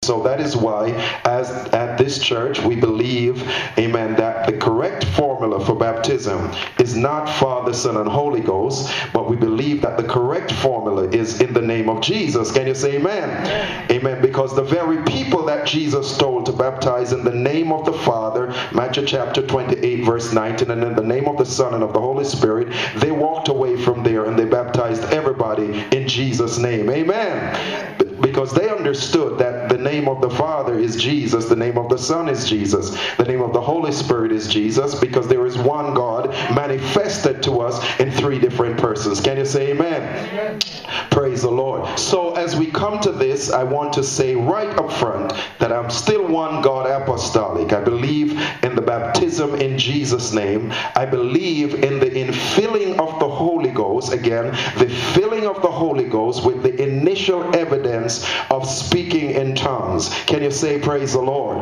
So that is why, as at this church, we believe, amen, that the correct formula for baptism is not Father, Son, and Holy Ghost, but we believe that the correct formula is in the name of Jesus. Can you say amen? Amen. Because the very people that Jesus told to baptize in the name of the Father, Matthew chapter 28, verse 19, and in the name of the Son and of the Holy Spirit, they walked away from there and they baptized everybody in Jesus' name. Amen. Because they understood that the name of the Father is Jesus, the name of the Son is Jesus, the name of the Holy Spirit is Jesus, because there is one God manifested to us in three different persons. Can you say amen? Amen. Praise the Lord. So as we come to this, I want to say right up front that I'm still one God apostolic. I believe in the baptism in Jesus' name. I believe in the infilling of the Holy Ghost. Again, the filling of the Holy Ghost with the initial evidence of speaking in tongues. Can you say praise the Lord?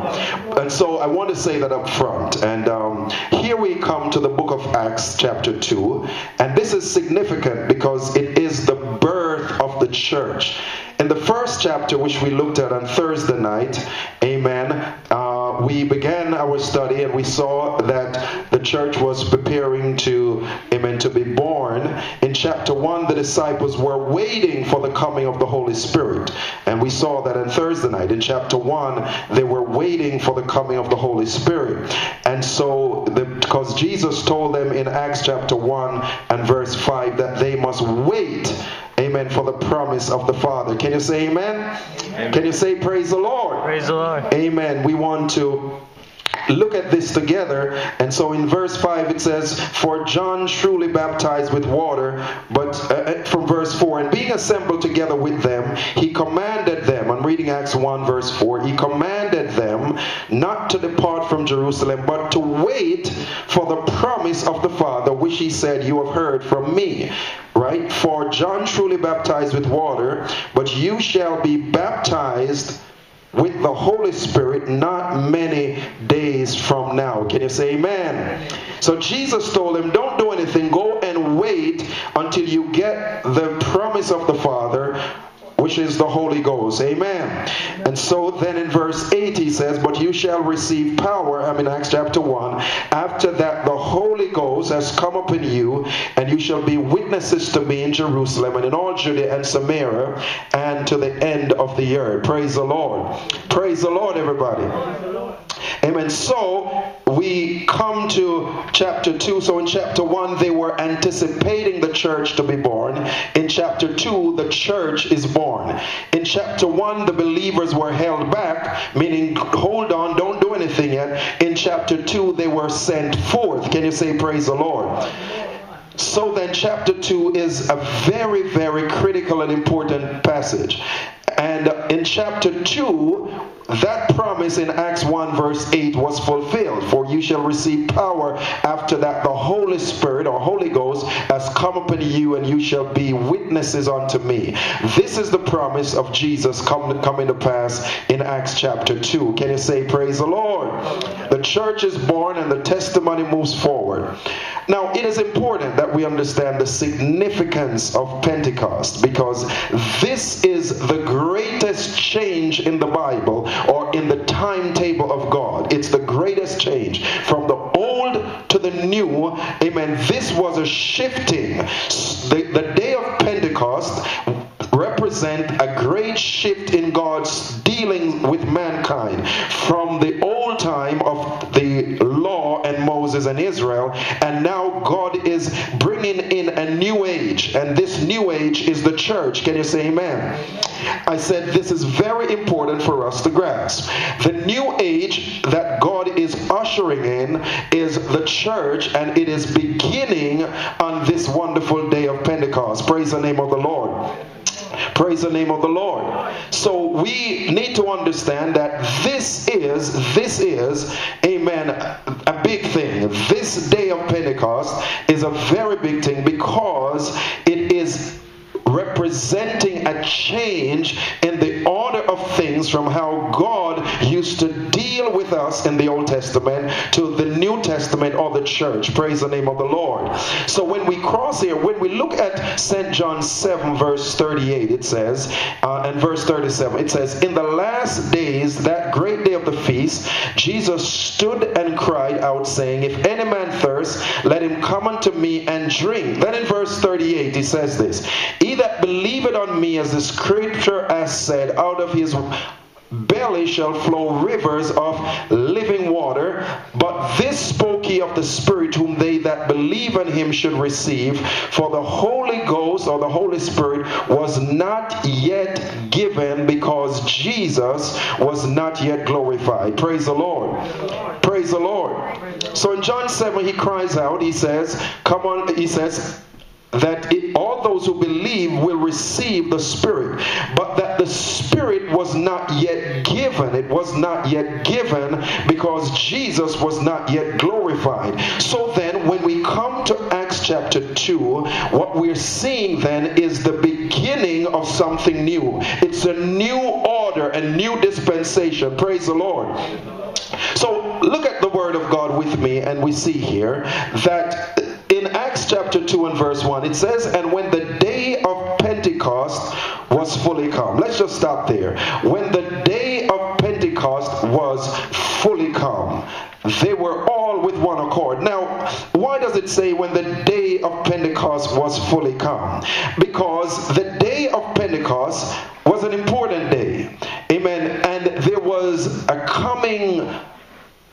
And so I want to say that up front. And here we come to the book of Acts chapter 2. And this is significant because it is the birth of the church. In the first chapter, which we looked at on Thursday night, amen, we began our study and we saw that the church was preparing to, amen, to be born. In chapter 1, the disciples were waiting for the coming of the Holy Spirit. And we saw that on Thursday night. In chapter 1, they were waiting for the coming of the Holy Spirit. And so, because Jesus told them in Acts chapter 1 and verse 5 that they must wait, amen, for the promise of the Father. Can you say amen? Amen. Can you say praise the Lord? Praise the Lord. Amen. We want to look at this together. And so in verse 5 it says, for John truly baptized with water, but from verse 4, and being assembled together with them, he commanded them, I'm reading Acts 1 verse 4, he commanded them not to depart from Jerusalem, but to wait for the promise of the Father, which he said, you have heard from me. Right? For John truly baptized with water, but you shall be baptized with the Holy Spirit not many days from now. Can you say amen? So Jesus told him, don't do anything. Go and wait until you get the promise of the Father, which is the Holy Ghost. Amen. And so then in verse 8 he says, but you shall receive power, Acts chapter 1, after that the Holy Ghost has come upon you, and you shall be witnesses to me in Jerusalem and in all Judea and Samaria and to the end of the earth. Praise the Lord. Praise the Lord, everybody. Amen. So we come to chapter 2. So in chapter 1 they were anticipating the church to be born. In chapter 2 the church is born. In chapter 1 the believers were held back, meaning hold on, don't do anything yet. In chapter 2 they were sent forth. Can you say praise the Lord? So then chapter 2 is a very, very critical and important passage. And in chapter 2, that promise in Acts 1 verse 8 was fulfilled. For you shall receive power after that the Holy Spirit or Holy Ghost has come upon you, and you shall be witnesses unto me. This is the promise of Jesus coming to pass in Acts chapter 2. Can you say praise the Lord? The church is born and the testimony moves forward. Now it is important that we understand the significance of Pentecost, because this is the greatest change in the Bible or in the timetable of God. It's the greatest change from the old to the new. Amen. This was a shifting. The day of Pentecost represent a great shift in God's dealing with mankind from the old time of the law and Moses and Israel, and now God is bringing in a new age, and this new age is the church. Can you say amen? I said this is very important for us to grasp. The new age that God is ushering in is the church, and it is beginning on this wonderful day of Pentecost. Praise the name of the Lord. Praise the name of the Lord. So we need to understand that this is, amen, a big thing. This day of Pentecost is a very big thing, because it is representing a change in the order of things from how God used to deal with us in the Old Testament to the New Testament or the church. Praise the name of the Lord. So when we cross here, when we look at St. John 7 verse 38, it says, and verse 37, it says, in the last days, that great day of the feast, Jesus stood and cried out, saying, if any man thirst, let him come unto me and drink. Then in verse 38, he says this, he that believeth on me, as the scripture has said, out of his belly shall flow rivers of living water. But this spoke he of the Spirit, whom they that believe on him should receive. For the Holy Ghost, or the Holy Spirit, was not yet given, because Jesus was not yet glorified. Praise the Lord. Praise the Lord. So in John 7, he cries out, he says, come on, he says, that all those who believe will receive the Spirit, but that the Spirit was not yet given. It was not yet given because Jesus was not yet glorified. So then, when we come to Acts chapter 2, what we're seeing then is the beginning of something new. It's a new order, a new dispensation. Praise the Lord. So look at the Word of God with me, and we see here that in Acts chapter 2 and verse 1, it says, and when the day of Pentecost was fully come. Let's just stop there. When the day of Pentecost was fully come, they were all with one accord. Now, why does it say when the day of Pentecost was fully come? Because the day of Pentecost was an important day. Amen. And there was a coming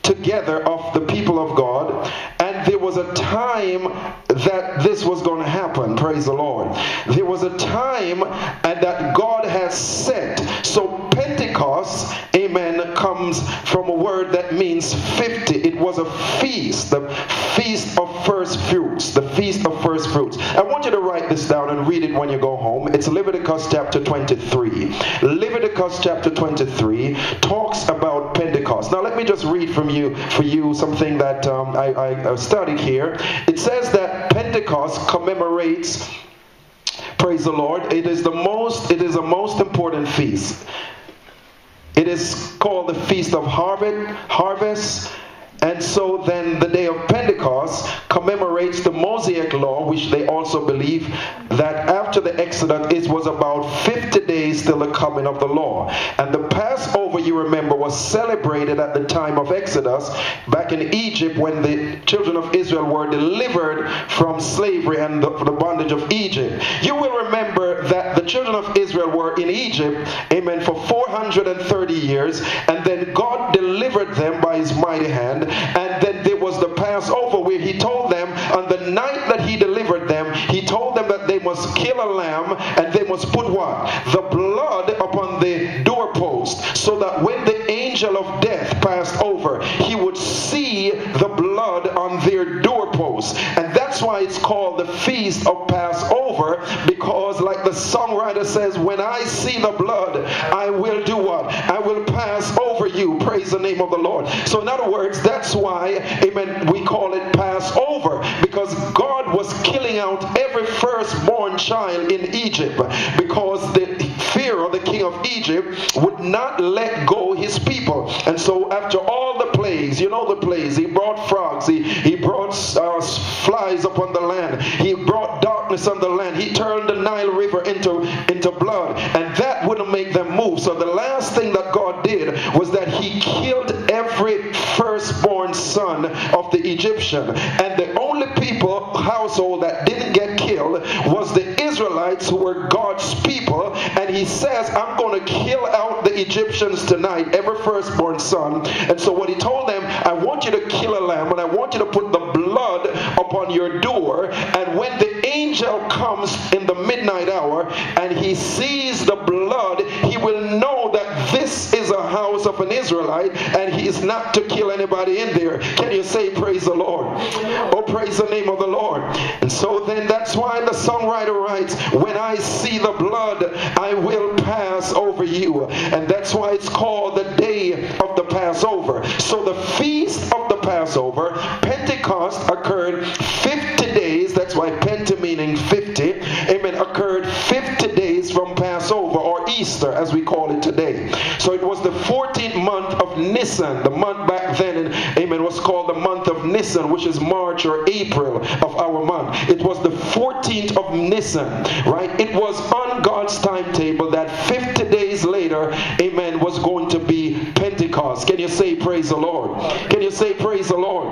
together of the people of God, and there was a time that this was going to happen. Praise the Lord. There was a time and that God has set. So Pentecost, amen, comes from a word that means 50. It was a feast, the feast of first fruits, the feast of first fruits. I want you to write this down and read it when you go home. It's Leviticus chapter 23. Leviticus chapter 23 talks about Pentecost. Now let me just read for you something that I studied here. It says that Pentecost commemorates, praise the Lord, it is a most important feast. It is called the Feast of Harvest. And so then the day of Pentecost commemorates the Mosaic law, which they also believe that after the Exodus, it was about 50 days till the coming of the law. And the Passover, you remember, was celebrated at the time of Exodus back in Egypt, when the children of Israel were delivered from slavery and the bondage of Egypt. You will remember that the children of Israel were in Egypt, amen, for 430 years, and then God delivered them by his mighty hand. And then there was the Passover, where he told them on the night that he delivered them, he told them that they must kill a lamb, and they must put what? The blood upon the doorpost, so that when the angel of death passed over, he would see the blood on their doorpost. And that's why it's called the Feast of Passover, because like the songwriter says, when I see the blood, I will do what? I will pass over you. Praise the name of the Lord. So in other words, that's why, amen, we call it Passover, because God was killing out every firstborn child in Egypt, because the Pharaoh, the king of Egypt, would not let go his people. And so after all the plagues, you know the plagues, he brought frogs, he brought flies upon the land, he brought darkness on the land, he turned the Nile River into blood, and that wouldn't make them move. So the last thing that God did was that he killed every firstborn son of the Egyptian. And the only household that didn't get killed was the Israelites, who were God's people. And he says, I'm going to kill out the Egyptians tonight, every firstborn son. And so what he told them, I want you to kill a lamb, and I want you to put the blood upon your door. And when the angel comes in the midnight hour and he sees the blood, he will know that this is a house of an Israelite, and he is not to kill anybody in there. Can you say praise the Lord? Oh, praise the name of the Lord. And so then that's why the songwriter writes, when I see the blood, I will pass over you. And that's why it's called the day of the Passover. So the feast of the Passover, Pentecost, occurred 50 days. That's why Pente meaning 50. Amen. Occurred 50 Easter, as we call it today. So it was the 14th month of Nisan. The month back then, amen, was called the month of Nisan, which is March or April of our month. It was the 14th of Nisan, right? It was on God's timetable that 50 days later, amen, was going to be Pentecost. Can you say praise the Lord? Can you say praise the Lord?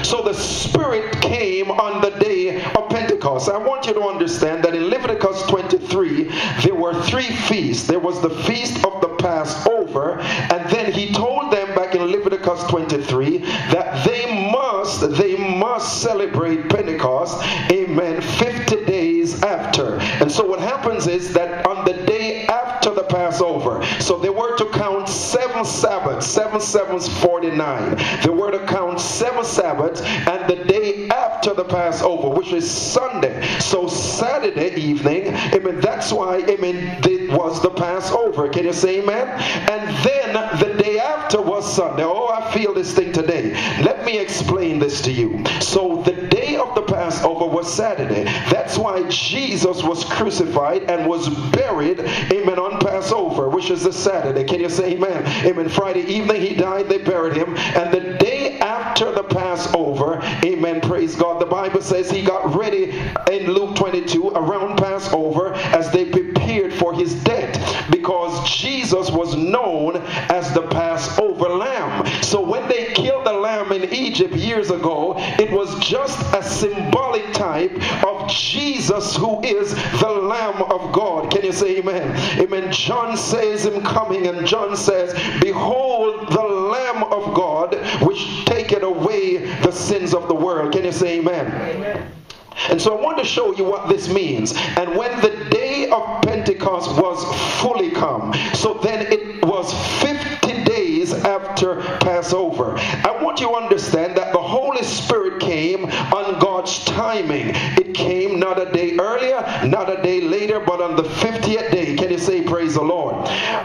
So the Spirit came on the day of Pentecost. I want you to understand that in Leviticus 23, there were 3 feasts. There was the feast of the Passover, and then he told them back in Leviticus 23 that they must celebrate Pentecost, amen, 50 days after. And so what happens is that on the day after the Passover, so they were to count 7 Sabbaths, 7 sevens 49. They were to count 7 Sabbaths, and the day after the Passover, which is Sunday. So Saturday evening, amen, that's why, amen, it was the Passover. Can you say amen? And then the day after was Sunday. Oh, I feel this thing today. Let me explain this to you. So the day of the Passover was Saturday. That's why Jesus was crucified and was buried, amen, on Passover, which is the Saturday. Can you say amen? Amen. Friday evening he died, they buried him. And the day after the Passover, amen, praise God, the Bible says he got ready in Luke 22 around Passover as they prepared for his death, because Jesus was known as the Passover lamb. So when they killed the lamb in Egypt years ago, it was just a symbolic type of Jesus, who is the Lamb of God. Can you say amen? Amen. John says him coming, and John says, behold the Lamb of God, which taketh away the sins of the world. Can you say amen? Amen. And so I want to show you what this means. And when the day of Pentecost was fully come, so then it was 50 days after Passover. I want you to understand that the Holy Spirit came on God's timing. It came not a day earlier, not a day later, but on the 50th day. Can you say praise the Lord?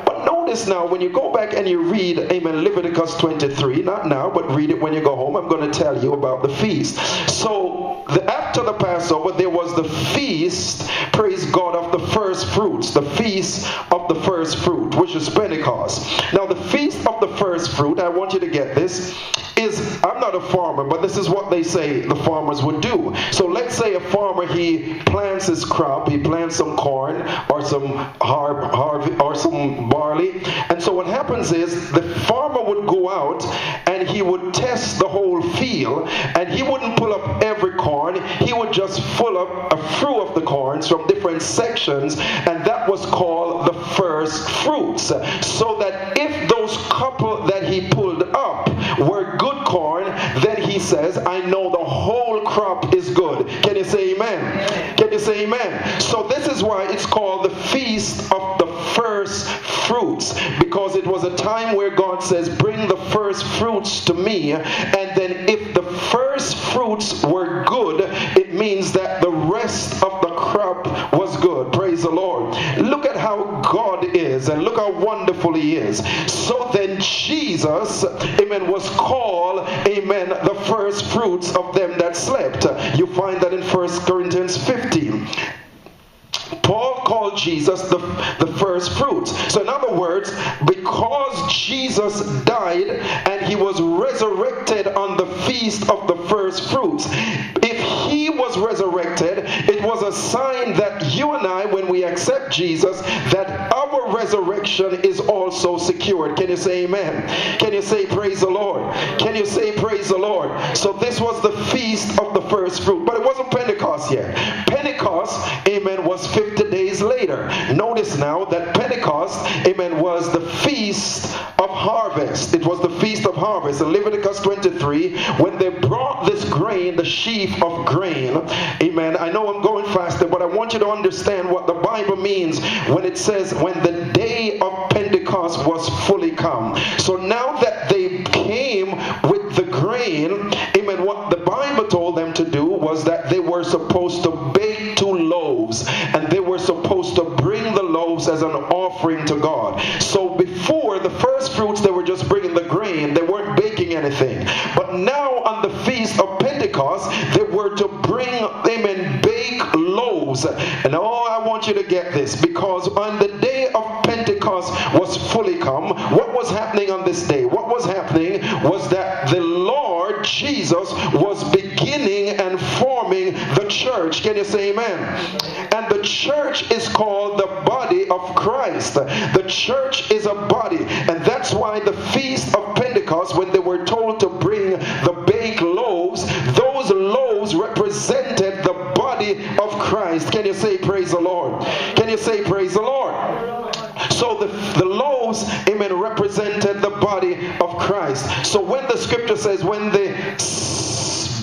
But notice now, when you go back and you read, amen, Leviticus 23, not now, but read it when you go home. I'm going to tell you about the feast. So after the Passover, there was the feast, praise God, of the first fruits, the feast of the first fruit, which is Pentecost. Now the feast of the first fruit, I want you to get this, is, I'm not a farmer, but this is what they say the farmers would do. So let's say a farmer, he plants his crop, he plants some corn or some or some barley. And so what happens is the farmer would go out and he would test the whole field, and he wouldn't pull up every corn. He would just pull up a few of the corns from different sections, and that was called the first fruits. So that if those couple that he pulled up were good corn, then he says, I know the whole crop is good. Can you say amen? Can you say amen? So this is why it's called the feast of the first fruits, because it was a time where God says, bring the first fruits to me, and then if the first fruits were good, it means that the rest of the crop was good. Praise the Lord. Look at how God is, and look how wonderful he is. So then Jesus, amen, was called, amen, the first fruits of them that slept. You find that in 1 Corinthians 15. Paul called Jesus the first fruits. So in other words, because Jesus died and he was resurrected on the feast of the first fruits, if he was resurrected, it was a sign that you and I, when we accept Jesus, that our resurrection is also secured. Can you say amen? Can you say praise the Lord? Can you say praise the Lord? So this was the feast of the first fruit, but it wasn't Pentecost yet. Pentecost, amen, was 50 days later. Notice now that Pentecost, amen, was the feast of harvest. It was the feast of harvest. In Leviticus 23, when they brought this grain, the sheaf of grain, amen. I know I'm going faster, but I want you to understand what the Bible means when it says when the day of Pentecost was fully come. So now that they came with the grain, amen, what the Bible told them to do was that they were supposed to bake 2 loaves, and they were supposed to bring the loaves as an offering to God. So before the first fruits, they were just bringing the grain, they weren't baking anything. But now on the feast of Pentecost, they were to bring, amen, bake loaves. And oh, I want you to get this, because on the day of was happening on this day? What was happening was that the Lord Jesus was beginning and forming the church. Can you say amen? And the church is called the body of Christ. The church is a body, and that's why the Feast of Pentecost, when they were told to bring the baked loaves, those loaves represented the body of Christ. Can you say praise the Lord? Can you say praise the Lord? So the loaves, amen, represented the body of Christ. So when the scripture says, when the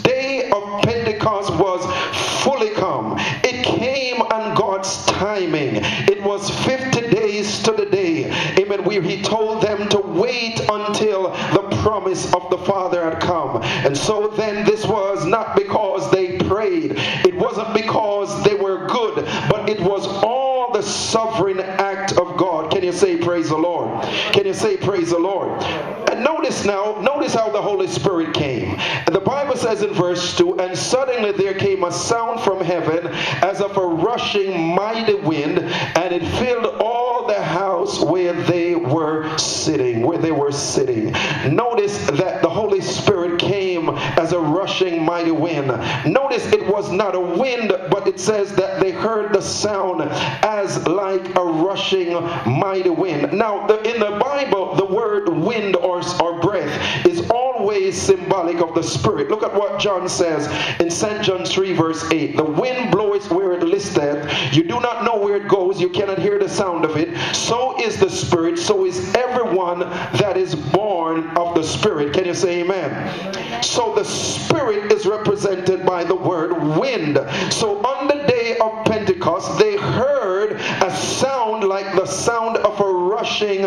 day of Pentecost was fully come, it came on God's timing. It was 50 days to the day, amen, where he told them to wait until the promise of the Father had come. And so then this was not because they prayed, it wasn't because they were good, but it was all the sovereign act of God. Can you say praise the Lord? Can you say praise the Lord? And notice now, notice how the Holy Spirit came. And the Bible says in verse 2, and suddenly there came a sound from heaven as of a rushing mighty wind, and it filled all the house where they were sitting. Notice that the Holy Spirit came as a rushing mighty wind. Notice it was not a wind, but it says that they heard the sound as like a rushing mighty wind. Now, in the Bible, the word wind or breath is always symbolic of the Spirit. Look at what John says in St. John 3 verse 8. The wind bloweth where it listeth. You do not know where it goes. You cannot hear the sound of it. So is the Spirit. So is everyone that is born of the Spirit. Can you say amen? So the Spirit is represented by the word wind. So on the day of Pentecost, they heard a sound like the sound of a rushing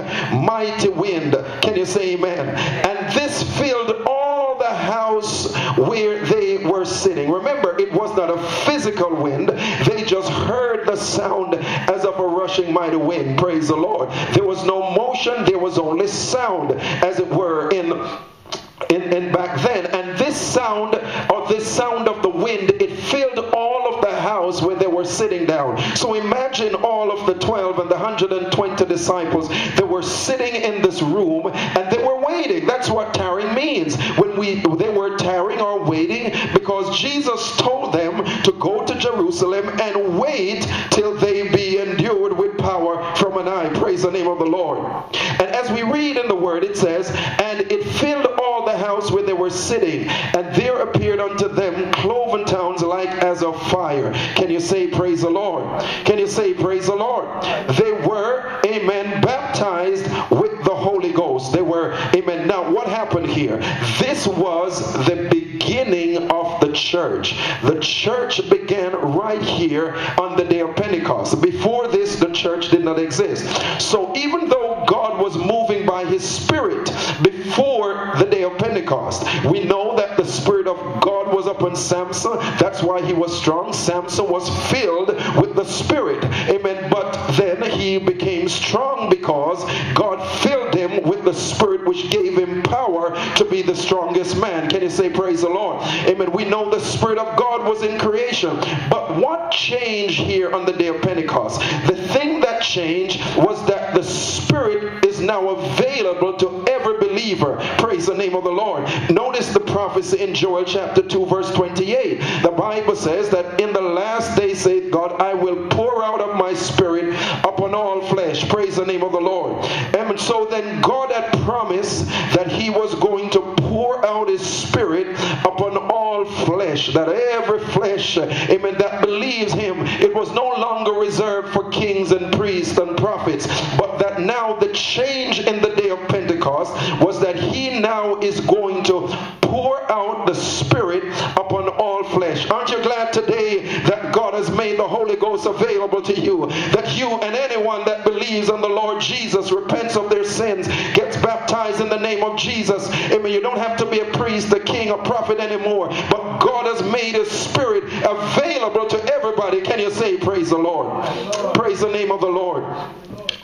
mighty wind. Can you say amen? And this filled all the house where they were sitting. Remember, it was not a physical wind. They just heard the sound as of a rushing mighty wind. Praise the Lord. There was no motion. There was only sound, as it were, in back then. And this sound, or this sound of the wind, it filled all of the house where they were sitting down. So imagine all of the 12 and the 120 disciples that were sitting in this room, and they were waiting. That's what tarrying means. They were tarrying or waiting because Jesus told them to go to Jerusalem and wait till they be endued with power from on high. Praise the name of the Lord. And as we read in the word, it says, and it filled all the house where they were sitting, and there appeared unto them cloven tongues like as of fire. Can you say praise the Lord? Can you say praise the Lord? They were, amen, baptized with the Holy Ghost. They were, amen. Now what happened here? This was the beginning of the church. The church began right here on the day of Pentecost. Before this, the church did not exist. So even though God was moving by his Spirit before the day of Pentecost, we know that the Spirit of God was upon Samson. That's why he was strong. Samson was filled with the Spirit. Amen. But then he became strong because God filled him with the Spirit, which gave him power to be the strongest man. Can you say praise the Lord? Amen. We know the Spirit of God was in creation. But what changed here on the day of Pentecost? The thing that changed was that the Spirit is now available to every believer. Praise the name of the Lord. Notice the prophecy in Joel chapter 2 verse 28. The Bible says that in the last day, saith God, I will pour out of my Spirit upon all flesh. Praise the name of the Lord. And so then God had promised that he was going to pour out his Spirit upon all flesh, that every flesh, amen, that believes him, it was no longer reserved for kings and priests and prophets, but that now the change in the day of Pentecost was that he now is going to pour out the Spirit upon all flesh. Aren't you glad today that God has made the Holy Ghost available to you? That you and anyone that believes on the Lord Jesus, repents of their sins, gets baptized in the name of Jesus. Amen. You don't have to be a priest, a king, a prophet anymore. But God has made his Spirit available to everybody. Can you say praise the Lord? Praise the name of the Lord.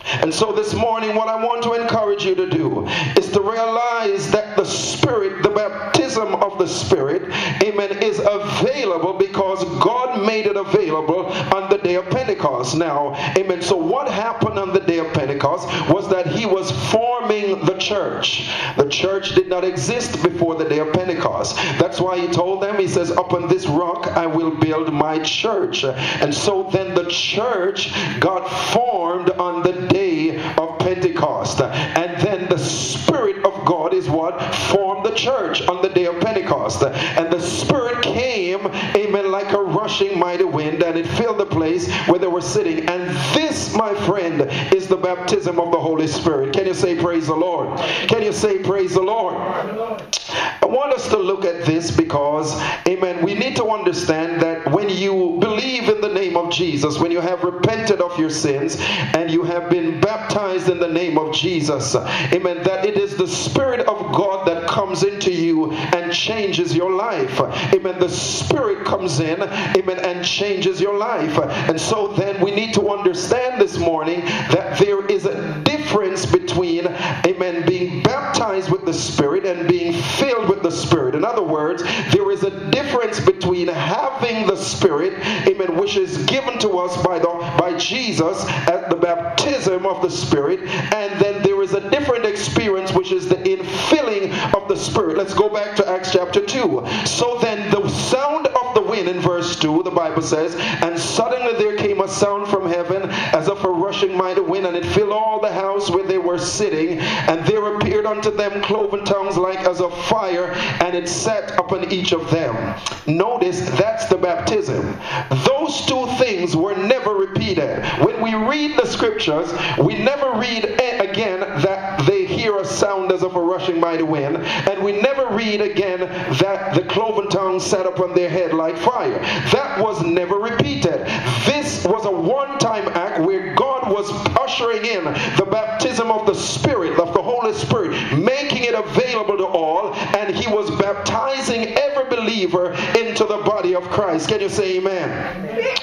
And so this morning, what I want to encourage you to do is to realize that the Spirit, the baptism of the Spirit, amen, is available because God God made it available on the day of Pentecost. Now, amen. So what happened on the day of Pentecost was that he was forming the church. The church did not exist before the day of Pentecost. That's why he told them, he says, upon this rock I will build my church. And so then the church got formed on the day of Pentecost. And then the Spirit of God is what formed the church on the day of Pentecost. And the Spirit came, amen, like a rushing mighty wind, and it filled the place where they were sitting. And this, my friend, is the baptism of the Holy Spirit. Can you say praise the Lord? Can you say praise the Lord? I want us to look at this because, amen, we need to understand that when you believe in the name of Jesus, when you have repented of your sins and you have been baptized in the name of Jesus, amen, that it is the Spirit of God that comes into you and changes your life. Amen. The Spirit comes in, amen, and changes your life. And so then we need to understand this morning that there is a difference between, amen, being baptized with the Spirit and being filled with the Spirit. In other words, there is a difference between having the Spirit, amen, which is given to us by Jesus at the baptism of the Spirit, and then there is a different experience which is the infilling of the Spirit. Let's go back to Acts chapter 2. So then the sound of the wind in verse 2, the Bible says, and suddenly there came a sound from heaven as of a rushing mighty wind, and it filled all the house where they were sitting, and there appeared unto them cloven tongues like as of fire, and it sat upon each of them. Notice that's the baptism. Those two things were never repeated. When we read the scriptures, we never read again that they hear a sound as of a rushing mighty wind, and we never read again that the cloven tongues sat upon their head like fire. That was never repeated. This was a one-time act where God was ushering in the baptism of the Spirit, of the Holy Spirit, making it available to all, and he was baptizing every believer into the body of Christ. Can you say amen? Amen.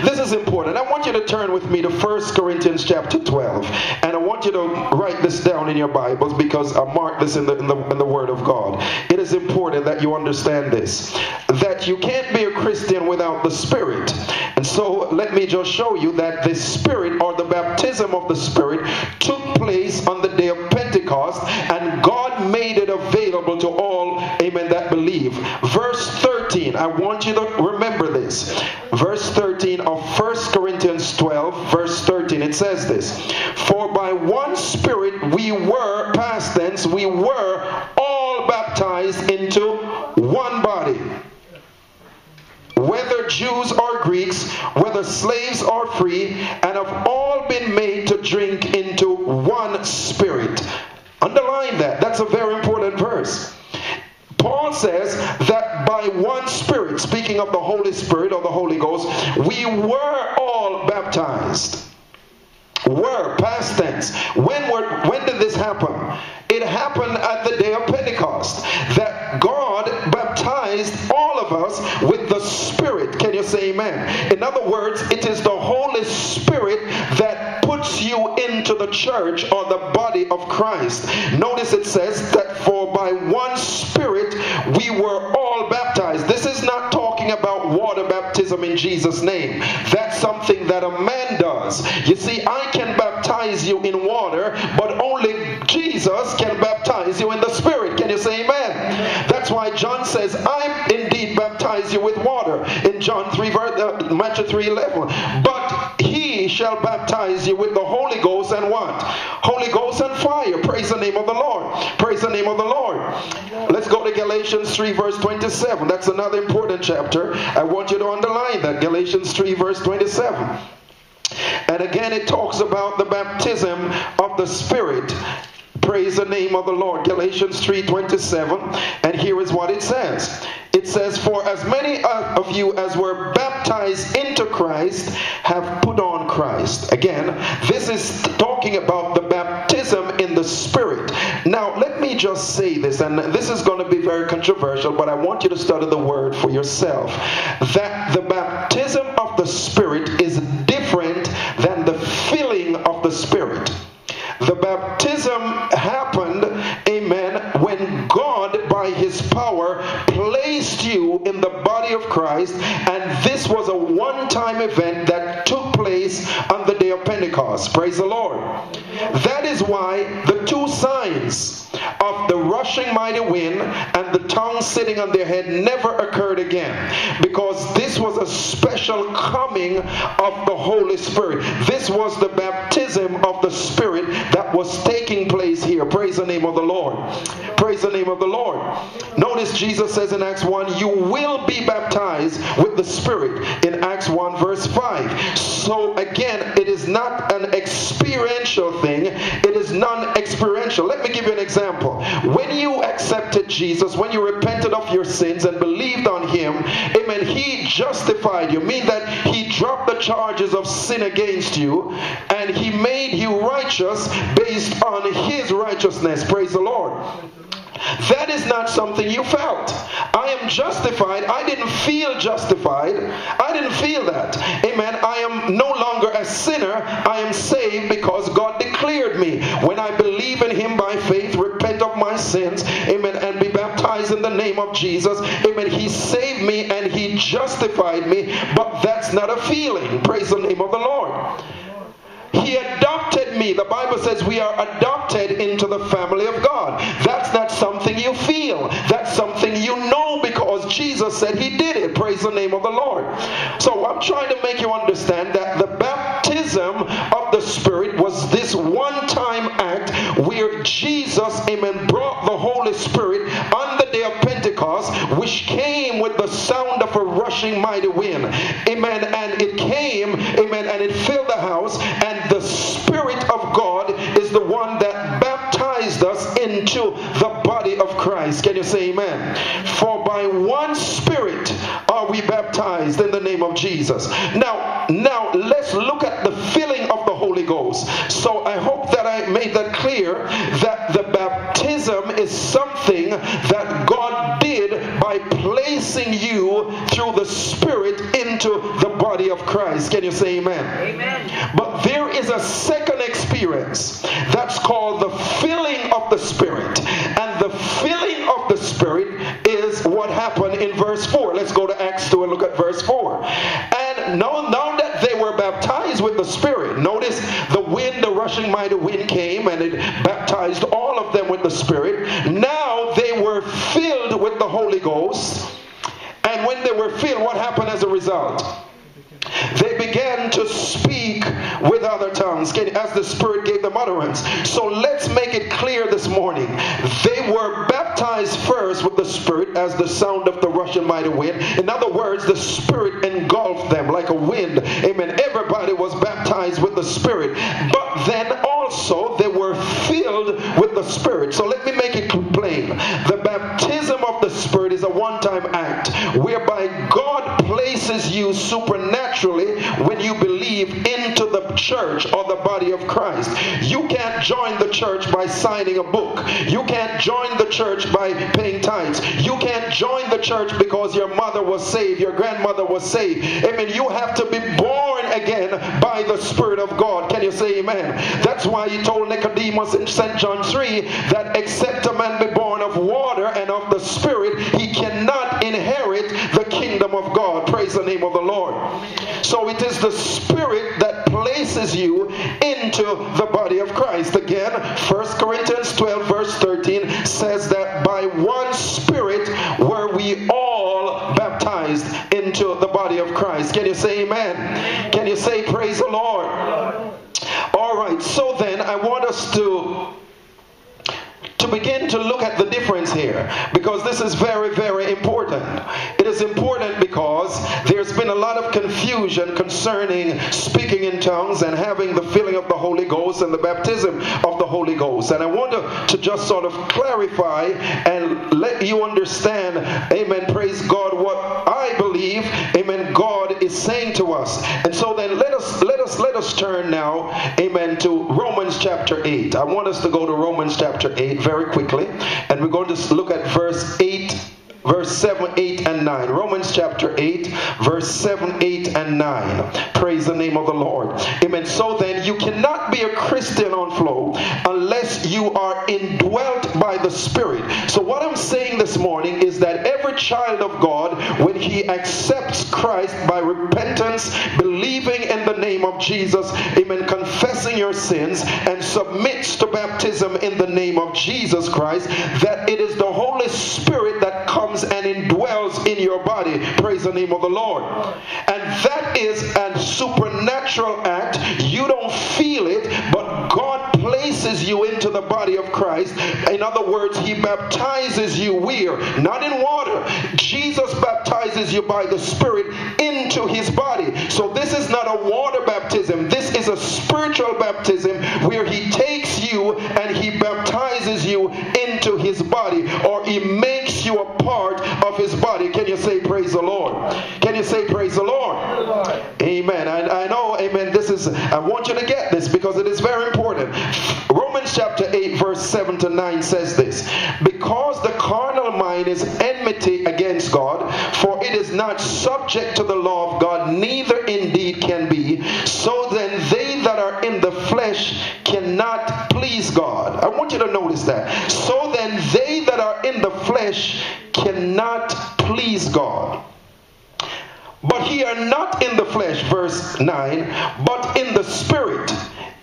This is important. I want you to turn with me to 1 Corinthians chapter 12, and I want you to write this down in your Bibles because I marked this in the Word of God. It is important that you understand this, that you can't be a Christian without the Spirit. And so let me just show you that the Spirit, or the baptism of the Spirit, took place on the day of Pentecost, and God made it available to all, amen, that believe. Verse 13, I want you to remember this. Verse 13 of 1 Corinthians 12, verse 13, it says this: for by one Spirit we were, past tense, we were all baptized into one body, whether Jews or Greeks, whether slaves or free, and have all been made to drink into one Spirit. Underline that. That's a very important verse. Paul says that by one Spirit, speaking of the Holy Spirit or the Holy Ghost, we were all baptized. Were, past tense. When did this happen? It happened at the day of Pentecost, that God baptized all of us with the Spirit. Can you say amen? In other words, it is the Holy Spirit that puts you into the church or the body of Christ. Notice it says that for by one Spirit we were all baptized. This is not talking about water baptism in Jesus' name. That's something that a man does. You see, I can baptize you in water, but only Jesus can baptize you in the Spirit. Can you say amen? That's why John says, I indeed baptize you with water in Matthew 3:11. But he shall baptize you with the Holy Ghost and what? Holy Ghost and fire. Praise the name of the Lord. Praise the name of the Lord. Let's go to Galatians 3 verse 27. That's another important chapter. I want you to underline that. Galatians 3 verse 27. And again it talks about the baptism of the Spirit. Praise the name of the Lord. Galatians 3:27. And here is what it says. It says, for as many of you as were baptized into Christ have put on Christ. Again, this is talking about the baptism in the Spirit. Now, let me just say this, and this is going to be very controversial, but I want you to study the word for yourself. That the baptism of the Spirit is different than the filling of the Spirit. The baptism happened, amen, when God, by his power, placed you in the body of of Christ, and this was a one-time event that took place on the day of Pentecost. Praise the Lord. That is why the two signs of the rushing mighty wind and the tongue sitting on their head never occurred again, because this was a special coming of the Holy Spirit. This was the baptism of the Spirit that was taking place here. Praise the name of the Lord. Praise the name of the Lord. Notice Jesus says in Acts 1, you will be baptized with the Spirit, in Acts 1 verse 5. So again, it is not an experiential thing. It is non-experiential. Let me give you an example. When you accepted Jesus, when you repented of your sins and believed on Him, amen, He justified you, meaning that He dropped the charges of sin against you, and He made you righteous based on His righteousness. Praise the Lord. That is not something you felt. I am justified. I didn't feel justified. I didn't feel that. Amen. I am no longer a sinner. I am saved because God declared me. When I believe in Him by faith, repent of my sins, amen, and be baptized in the name of Jesus, amen, He saved me and He justified me. But that's not a feeling. Praise the name of the Lord. He adopted me. The Bible says we are adopted into the family of God. That's not something you feel. That's something you know, because Jesus said He did it. Praise the name of the Lord. So I'm trying to make you understand that the baptism of the Spirit was this one-time act where Jesus, amen, brought the Holy Spirit on the day of Pentecost, which came with the sound of a rushing mighty wind. Amen. And it came, amen, and it filled the house, and the Spirit of God is the one that baptized us into the body of Christ. Can you say amen? For by one Spirit are we baptized in the name of Jesus. Now let's look at the filling of the Holy Ghost. So I hope that I made that clear, that the baptism is something that God did by placing you through the Spirit into the body of Christ. Can you say amen? Amen. But there is a second experience that's called the filling of the Spirit. And the filling of the Spirit is what happened in verse 4. Let's go to Acts 2 and look at verse 4. And now that they were baptized with the Spirit, notice the wind, the rushing mighty wind came and it baptized all of them with the Spirit. Now they were filled with the Holy Ghost. And when they were filled, what happened as a result? They began to speak with other tongues as the Spirit gave them utterance. So let's make it clear this morning. They were baptized first with the Spirit as the sound of the rushing mighty wind. In other words, the Spirit engulfed them like a wind. Amen. Everybody was baptized with the Spirit. But then also they were filled with the Spirit. So let me make it plain. The baptism of the Spirit is a one-time act whereby God places you supernaturally when you believe into the church or the body of Christ. You can't join the church by signing a book. You can't join the church by paying tithes. You can't join the church because your mother was saved, your grandmother was saved. Amen. You have to be born again by the Spirit of God. Can you say amen? That's why He told Nicodemus in St. John 3 that except a man be born of water and of the Spirit, he cannot inherit the kingdom of God. Praise the name of the Lord. So it is the Spirit that places you into the body of Christ. Again, 1 Corinthians 12 verse 13 says that by one Spirit were we all baptized into the body of Christ. Can you say amen? Can you say praise the Lord? All right, so then I want us to begin to look at the difference here, because this is very, very important. It is important because there's been a lot of confusion concerning speaking in tongues and having the filling of the Holy Ghost and the baptism of the Holy Ghost. And I want to just sort of clarify and let you understand, amen, praise God, what I believe, amen, God is saying to us. And so then let us turn now, amen, to Romans chapter 8. I want us to go to Romans chapter 8 very quickly, and we're going to look at verse 7, 8, and 9. Romans chapter 8, verse 7, 8, and 9. Praise the name of the Lord. Amen. So then, you cannot be a Christian on flow unless you are indwelt by the Spirit. So what I'm saying this morning is that every child of God, when he accepts Christ by repentance, believing in the name of Jesus, amen, confessing your sins, and submits to baptism in the name of Jesus Christ, that it is the Holy Spirit that comes and indwells in your body. Praise the name of the Lord. And that is a supernatural act. You don't feel it, but God places you into the body of Christ. In other words, he baptizes you where? Not in water. Jesus baptizes you by the Spirit into his body. So this is not a water baptism. This is a spiritual baptism where he takes you and he baptizes you into his body, or he makes you a part of his body. Can you say praise the Lord? Can you say praise the Lord? Amen. I know, amen, I want you to get this because it is very important. Romans chapter 8 verse 7 to 9 says this: because the carnal mind is enmity against God, for it is not subject to the law of God, neither indeed can be. So then they that are in the flesh cannot please God. I want you to notice that. So then they that are in the flesh cannot please God. But ye are not in the flesh, verse 9, but in the Spirit,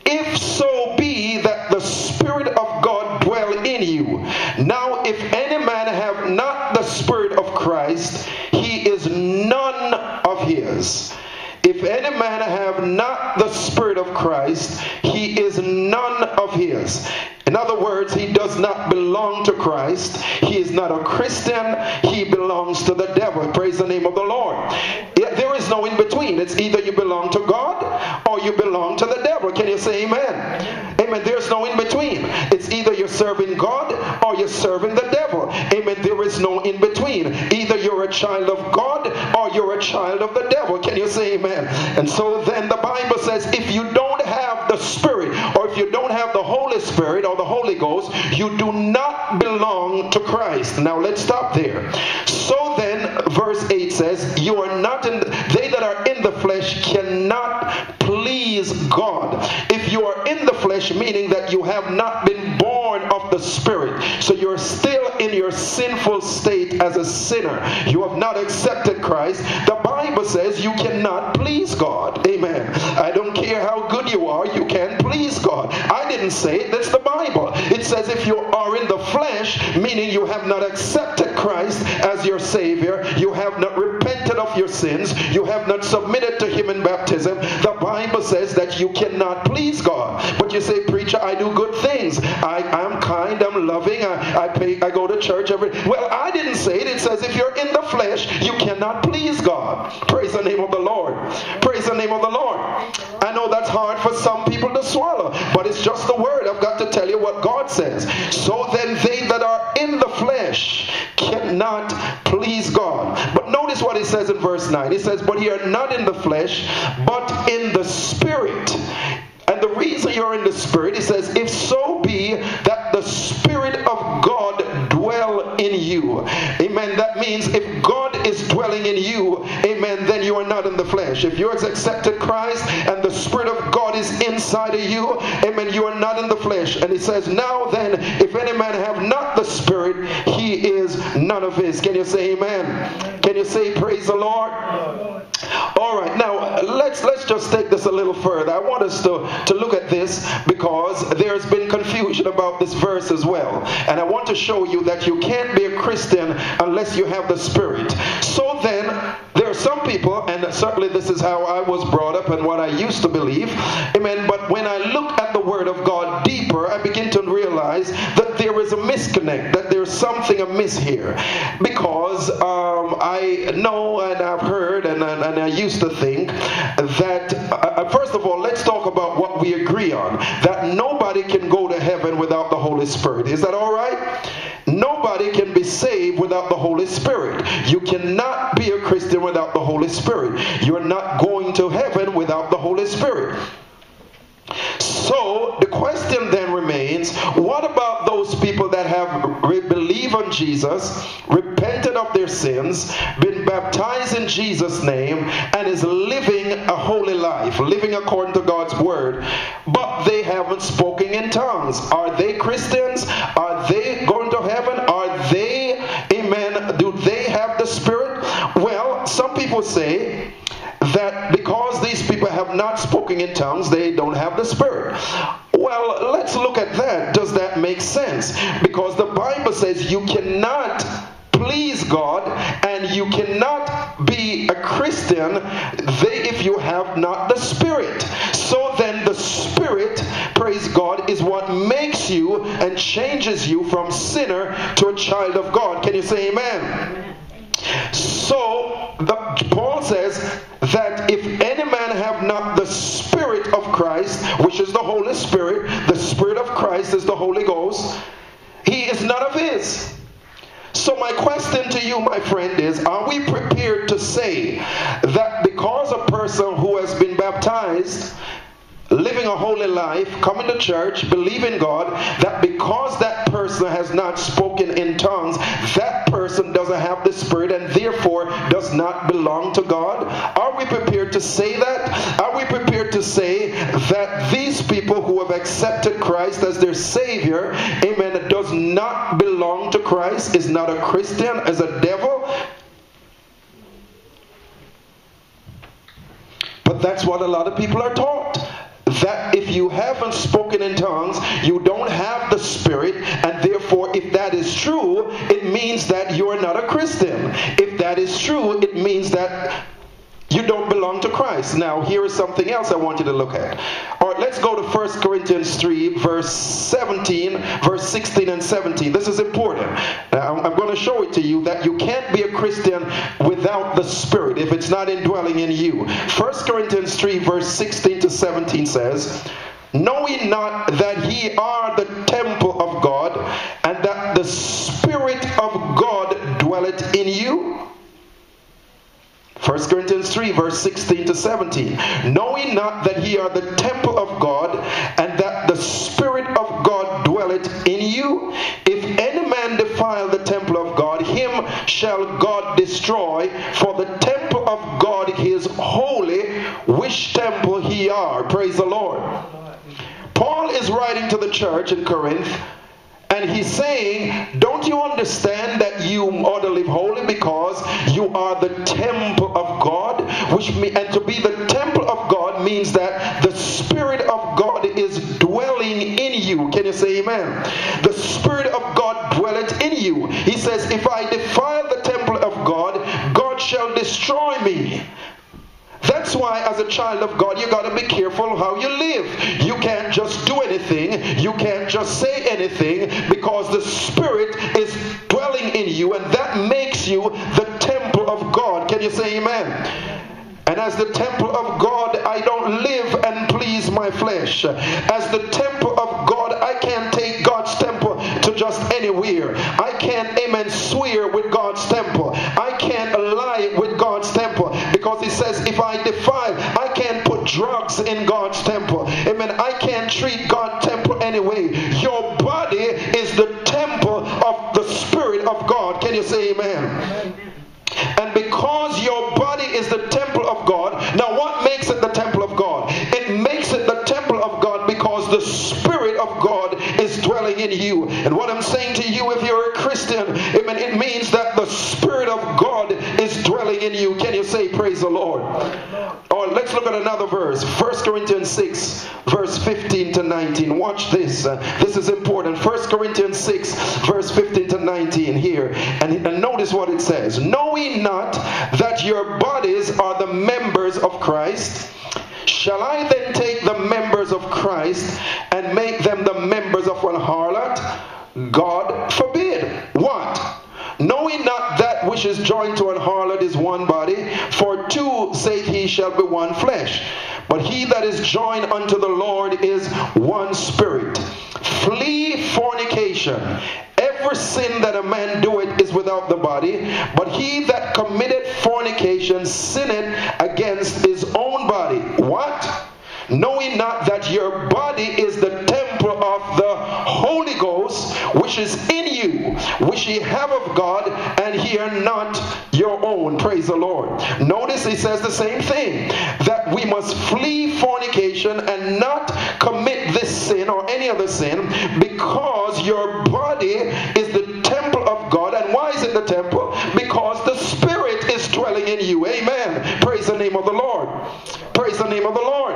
if so be that the Spirit of God dwell in you. Now if any man have not the Spirit of Christ, he is none of his. If any man have not the Spirit of Christ, he is none of his. In other words, he does not belong to Christ. He is not a Christian. He belongs to the devil. Praise the name of the Lord. There is no in between. It's either you belong to God or you belong to the devil. Can you say amen? Amen. There's no in between. It's either you're serving God or you're serving the devil. Amen. There is no in between. Either you're a child of God or you're a child of the devil. Can you say amen? And so then the Bible says, if you don't have the Spirit, or if you don't have the Holy Spirit or the Holy Ghost, you do not belong to Christ. Now let's stop there. So then verse 8 says, you are not in, they that are in the flesh cannot please God. If you are in the flesh, meaning that you have not been born of the Spirit, so you're still in your sinful state as a sinner, you have not accepted Christ, the Bible says you cannot please God. Amen. I don't care how good you are, you can't please God. I didn't say it, that's the Bible. It says if you are in the flesh, meaning you have not accepted Christ as your Savior, you have not repented of your sins, you have not submitted to him in baptism, the Bible says that you cannot please God. But you say, preacher, I do good things. I'm kind, I'm loving, I go to church every... Well, I didn't say it. It says if you're in the flesh, you cannot please God. Praise the name of the Lord. Praise the name of the Lord. I know that's hard for some people to swallow, but it's just the word. I've got to tell you what God says. So then they that are in the flesh cannot please God. But notice what it says in verse 9. It says, but ye are not in the flesh, but in the Spirit. And the reason you're in the Spirit, it says, if so be that the Spirit of God dwell in you. Amen. That means if God is dwelling in you, amen, then you are not in the flesh. If you have accepted Christ and the Spirit of God is inside of you, amen, you are not in the flesh. And it says, now then, if any man have not the Spirit, he is none of his. Can you say amen? Can you say praise the Lord? All right, now let's just take this a little further. I want us to look at this because there's been confusion about this verse as well. And I want to show you that you can't be a Christian unless you have the Spirit. So then, there are some people, and certainly this is how I was brought up and what I used to believe, amen, but when I look at the Word of God deeper, I begin to realize that there is a misconnect, that there's something amiss here. Because I know and I've heard and I used to think that, first of all, let's talk about what we agree on, that nobody can go to heaven without the Holy Spirit. Is that all right? Nobody can be saved without the Holy Spirit. You cannot be a Christian without the Holy Spirit. You're not going to heaven without the Holy Spirit. So the question then remains, what about those people that have believed on Jesus, repented of their sins, been baptized in Jesus' name, and is living a holy life, living according to God's word, but they haven't spoken in tongues? Are they Christians? Are they going to heaven? Are they, amen, do they have say that because these people have not spoken in tongues, they don't have the Spirit. Well, let's look at that. Does that make sense? Because the Bible says you cannot please God and you cannot be a Christian if you have not the Spirit. So then the Spirit, praise God, is what makes you and changes you from sinner to a child of God. Can you say amen? So Paul says that if any man have not the Spirit of Christ, which is the Holy Spirit, the Spirit of Christ is the Holy Ghost, he is none of his. So my question to you, my friend, is, are we prepared to say that because a person who has been baptized, living a holy life, coming to church, believing God, that because that person has not spoken in tongues, that person doesn't have the Spirit and therefore does not belong to God? Are we prepared to say that? Are we prepared to say that these people who have accepted Christ as their Savior, amen, does not belong to Christ, is not a Christian, is a devil? But that's what a lot of people are taught. That if you haven't spoken in tongues, you don't have the Spirit, and therefore if that is true, it means that you are not a Christian. If that is true, it means that you don't belong to Christ. Now, here is something else I want you to look at. All right, let's go to 1 Corinthians 3, verse 17, verse 16 and 17. This is important. Now, I'm going to show it to you that you can't be a Christian without the Spirit if it's not indwelling in you. 1 Corinthians 3, verse 16 to 17 says, "Know ye not that ye are the temple of God, and that the Spirit of God dwelleth in you?" 1 Corinthians 3, verse 16 to 17. "Know ye not that ye are the temple of God, and that the Spirit of God dwelleth in you? If any man defile the temple of God, him shall God destroy, for the temple of God is holy, which temple ye are." Praise the Lord. Paul is writing to the church in Corinth, and he's saying, don't you understand that you ought to live holy because you are the temple of God? And to be the temple of God means that the Spirit of God is dwelling in you. Can you say amen? The Spirit of God dwelleth in you. He says, if I defile the temple of God, God shall destroy me. That's why as a child of God, you got to be careful how you live. You can't just do anything. You can't just say anything, because the Spirit is dwelling in you, and that makes you the temple of God. Can you say amen? And as the temple of God, I don't live and please my flesh. As the temple of God, I can't take God's temple to just anywhere. I can't, amen, swear with God's temple. I can't lie with God's temple, because he says if I defile, I can't put drugs in God's temple. Amen. I can't treat God's temple anyway. Your body is the temple of the Spirit of God. Can you say amen? Amen. And because your body is the temple of God, now what makes it the temple of God? It makes it the temple of God because the Spirit of God is dwelling in you. And what I'm saying to you, if you're a Christian, amen, it means that the Spirit of God is dwelling in you. Can you say praise the Lord? Or let's look at another verse. 1 Corinthians 6, verse 15 to 19. Watch this. This is important. 1 Corinthians 6, verse 15 to 19 here. And notice what it says. "Know ye not that your bodies are the members of Christ? Shall I then take the members of Christ and make them the members of one harlot? God forbid. What? Know ye not that which is joined to an harlot is one body? For two, say he, shall be one flesh. But he that is joined unto the Lord is one spirit. Flee fornication. Every sin that a man doeth is without the body, but he that committeth fornication sinneth against his own body." What? "Know ye not that your body is the temple of the Holy Ghost, which is in you, which ye have of God, and ye are not your own?" Praise the Lord. Notice he says the same thing, that we must flee fornication and not commit this sin or any other sin, because your body is the temple of God. And why is it the temple? Because the Spirit is dwelling in you. Amen. name of the Lord. Praise the name of the Lord.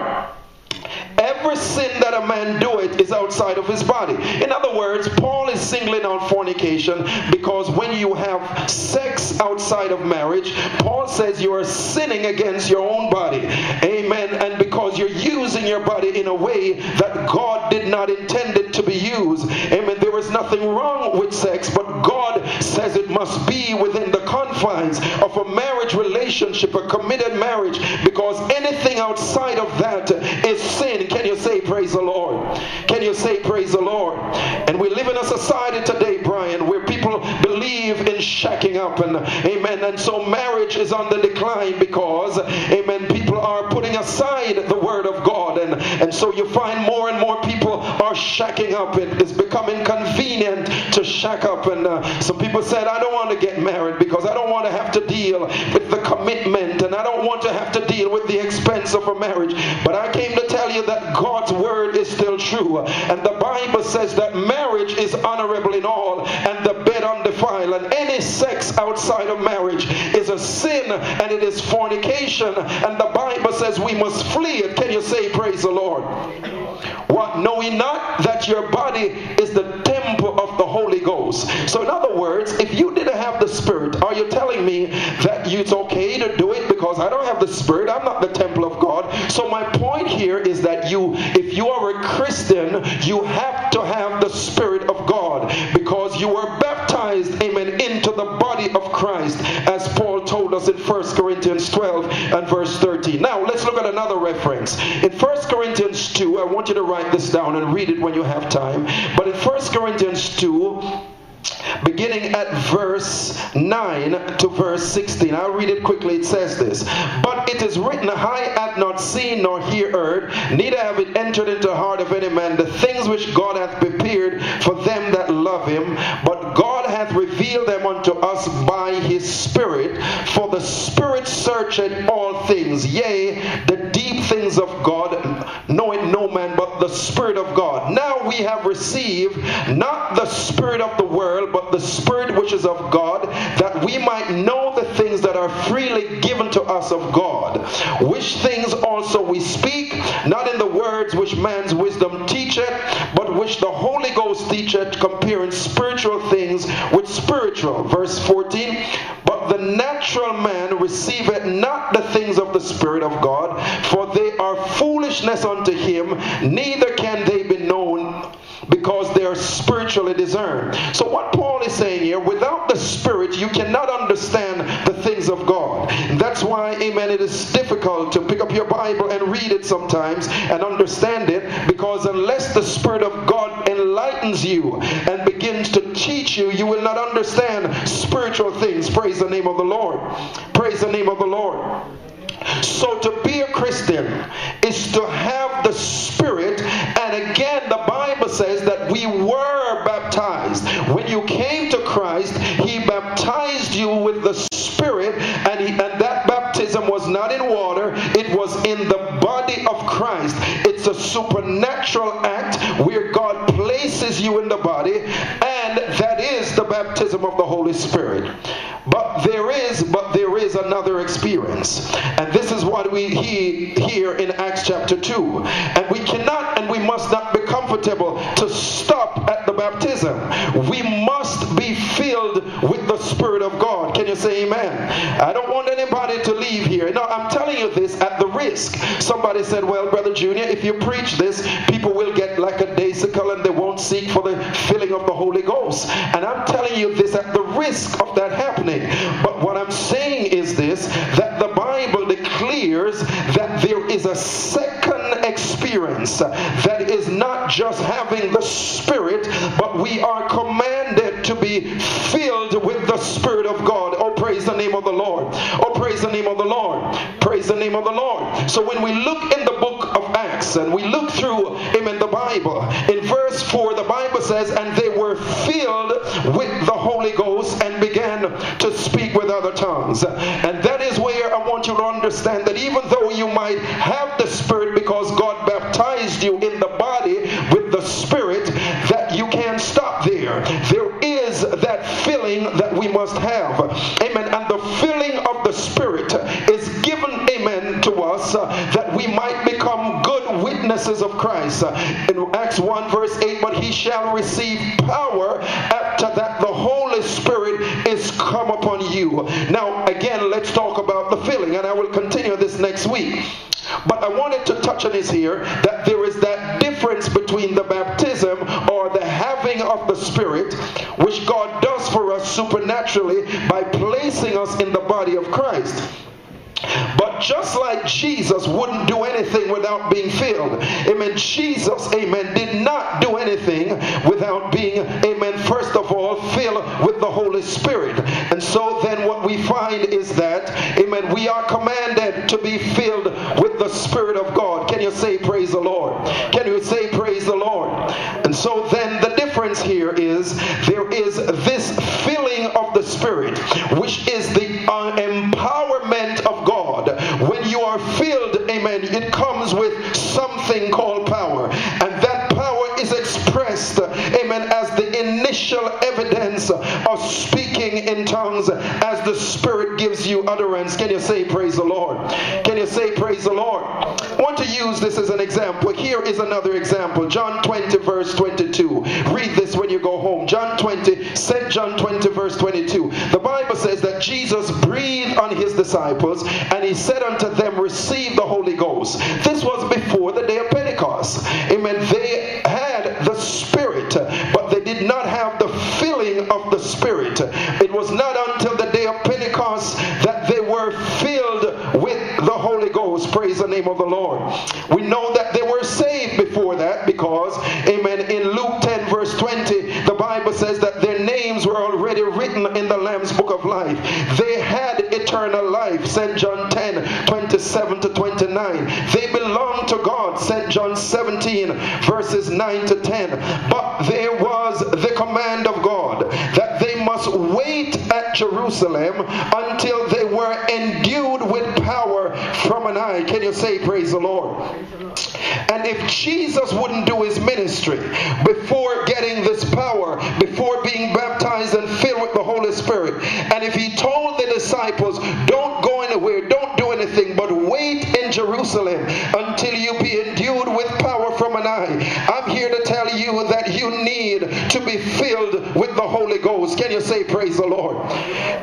Every sin that a man doeth is outside of his body. In other words, Paul is singling out fornication because when you have sex outside of marriage, Paul says you are sinning against your own body. Amen. And because you're using your body in a way that God did not intend it to be used. Amen. There is nothing wrong with sex, but God says it must be within the confines of a marriage relationship, a committed marriage, because anything outside of that is sin. Can you say praise the Lord? Can you say praise the Lord? And we live in a society today, Brian, where people believe in shacking up, and amen, and so marriage is on the decline because, amen, people are putting aside the word of God, and so you find more and more people are shacking up. It is becoming convenient to shack up, and some people said, I don't want to get married because I don't want to have to deal with the commitment, and I don't want to have to deal with the expense of a marriage. But I came to tell you that God's word is still true, and the Bible says that marriage is honorable in all, and the bed undefiled, and any sex outside of marriage is a sin, and it is fornication, and the Bible says we must flee it. Can you say praise the Lord? What, knowing not that your body is the temple of the Holy Ghost? So in other words, if you didn't have the Spirit, are you telling me that it's okay to do it because I don't have the Spirit? I'm not the temple of God. So my point here is that if you are a Christian, you have to have the Spirit of God because you were baptized, amen, into the body of Christ, as Paul told us in 1 Corinthians 12 and verse 13. Now let's look at another reference. In 1 Corinthians 2, I want you to write this down and read it when you have time. But in 1 Corinthians 2, beginning at verse 9 to verse 16. I'll read it quickly. It says this. But it is written, eye hath not seen nor ear heard, neither have it entered into the heart of any man, the things which God hath prepared for them that love him. But God hath revealed them unto us by his Spirit. For the Spirit searcheth all things, yea, the deep things of God, knowing no man but the Spirit of God. Now we have received not the spirit of the world, but the Spirit which is of God, that we might know the things that are freely given to us of God. Which things also we speak, not in the words which man's wisdom teacheth, but which the Holy Ghost teacheth, comparing spiritual things with spiritual. Verse 14. But the natural man receiveth not the things of the Spirit of God, for they are foolishness unto him, neither can they be known because they are spiritually discerned. So what Paul is saying here, without the Spirit, you cannot understand the things of God. That's why, amen, it is difficult to pick up your Bible and read it sometimes and understand it, because unless the Spirit of God enlightens you and begins to teach you, you will not understand spiritual things. Praise the name of the Lord. Praise the name of the Lord. So to be a Christian is to have the Spirit, and again the Bible says that we were baptized. When you came to Christ, he baptized you with the Spirit, and that baptism was not in water, it was in the body of Christ. It's a supernatural act where God places you in the body, and that is the baptism of the Holy Spirit. But there is another experience, and this is what we hear in Acts chapter 2. And we cannot and we must not be comfortable to stop at the baptism. We must be filled with the Spirit of God. Can you say amen? I don't want anybody to leave here. No, I'm telling you this at the risk. Somebody said, well, Brother Junior, if you preach this, people will get lackadaisical and they won't seek for the filling of the Holy Ghost. And I'm telling you this at the risk of that happening. But what I'm saying is this, that the Bible declares that there is a second experience that is not just having the Spirit, but we are commanded to be filled with the Spirit of God. Oh, praise the name of the Lord. Oh, praise the name of the Lord. Praise the name of the Lord. So when we look in the book of Acts and we look through in the Bible, in verse 4 the Bible says, and they were filled with the Holy Ghost and began to speak with other tongues. And that is where I want you to understand that even though you might have the Spirit because God baptized you in the body with the Spirit, that you can't stop there. There is that filling that we must have. Amen. And the filling of the Spirit is given, amen, us that we might become good witnesses of Christ. In Acts 1 verse 8, but he shall receive power after that the Holy Spirit is come upon you. Now again, let's talk about the filling, and I will continue this next week. But I wanted to touch on this here, that there is that difference between the baptism or the having of the Spirit, which God does for us supernaturally by placing us in the body of Christ. But just like Jesus wouldn't do anything without being filled, amen, Jesus, amen, did not do anything without being, amen, first of all, filled with the Holy Spirit. And so then what we find is that, amen, we are commanded to be filled with the Spirit of God. Can you say praise the Lord? Can you say praise the Lord? And so then the difference here is there is this filling of the Spirit, which is the empowerment of God. When you are filled, amen, it comes with something called power. And that power is expressed, amen, as the initial evidence of speaking in tongues as the Spirit gives you utterance. Can you say praise the Lord? Can you say praise the Lord? I want to use this as an example. Here is another example. John 20 verse 22. Read this when you go home. John 20, St. John 20 verse 22. The Bible says that Jesus breathed on his disciples and he said unto them, receive the Holy Ghost. This was before the day of Pentecost. Amen. They had the Spirit, but they did not have the filling of the Spirit. It was not until the day of Pentecost that they were filled with the Holy Ghost. Praise the name of the Lord. We know that they were saved before that because, amen, in Luke 10 verse 20, the Bible says that their names were already written in the Lamb's book of life. They had eternal life. St. John 10 27 to 29. They belonged to God. St. John 17 verses 9 to 10. But there was the command of God that they must wait at Jerusalem until they were endued with power from on high. Can you say praise the Lord? And if Jesus wouldn't do his ministry before getting this power, before being baptized and filled with the Holy Spirit, and if he told the disciples, don't go anywhere, don't do anything, but wait in Jerusalem until you be endued with power from on high, I'm here to tell you that you need to be filled with the Holy Ghost. Can you say praise the Lord?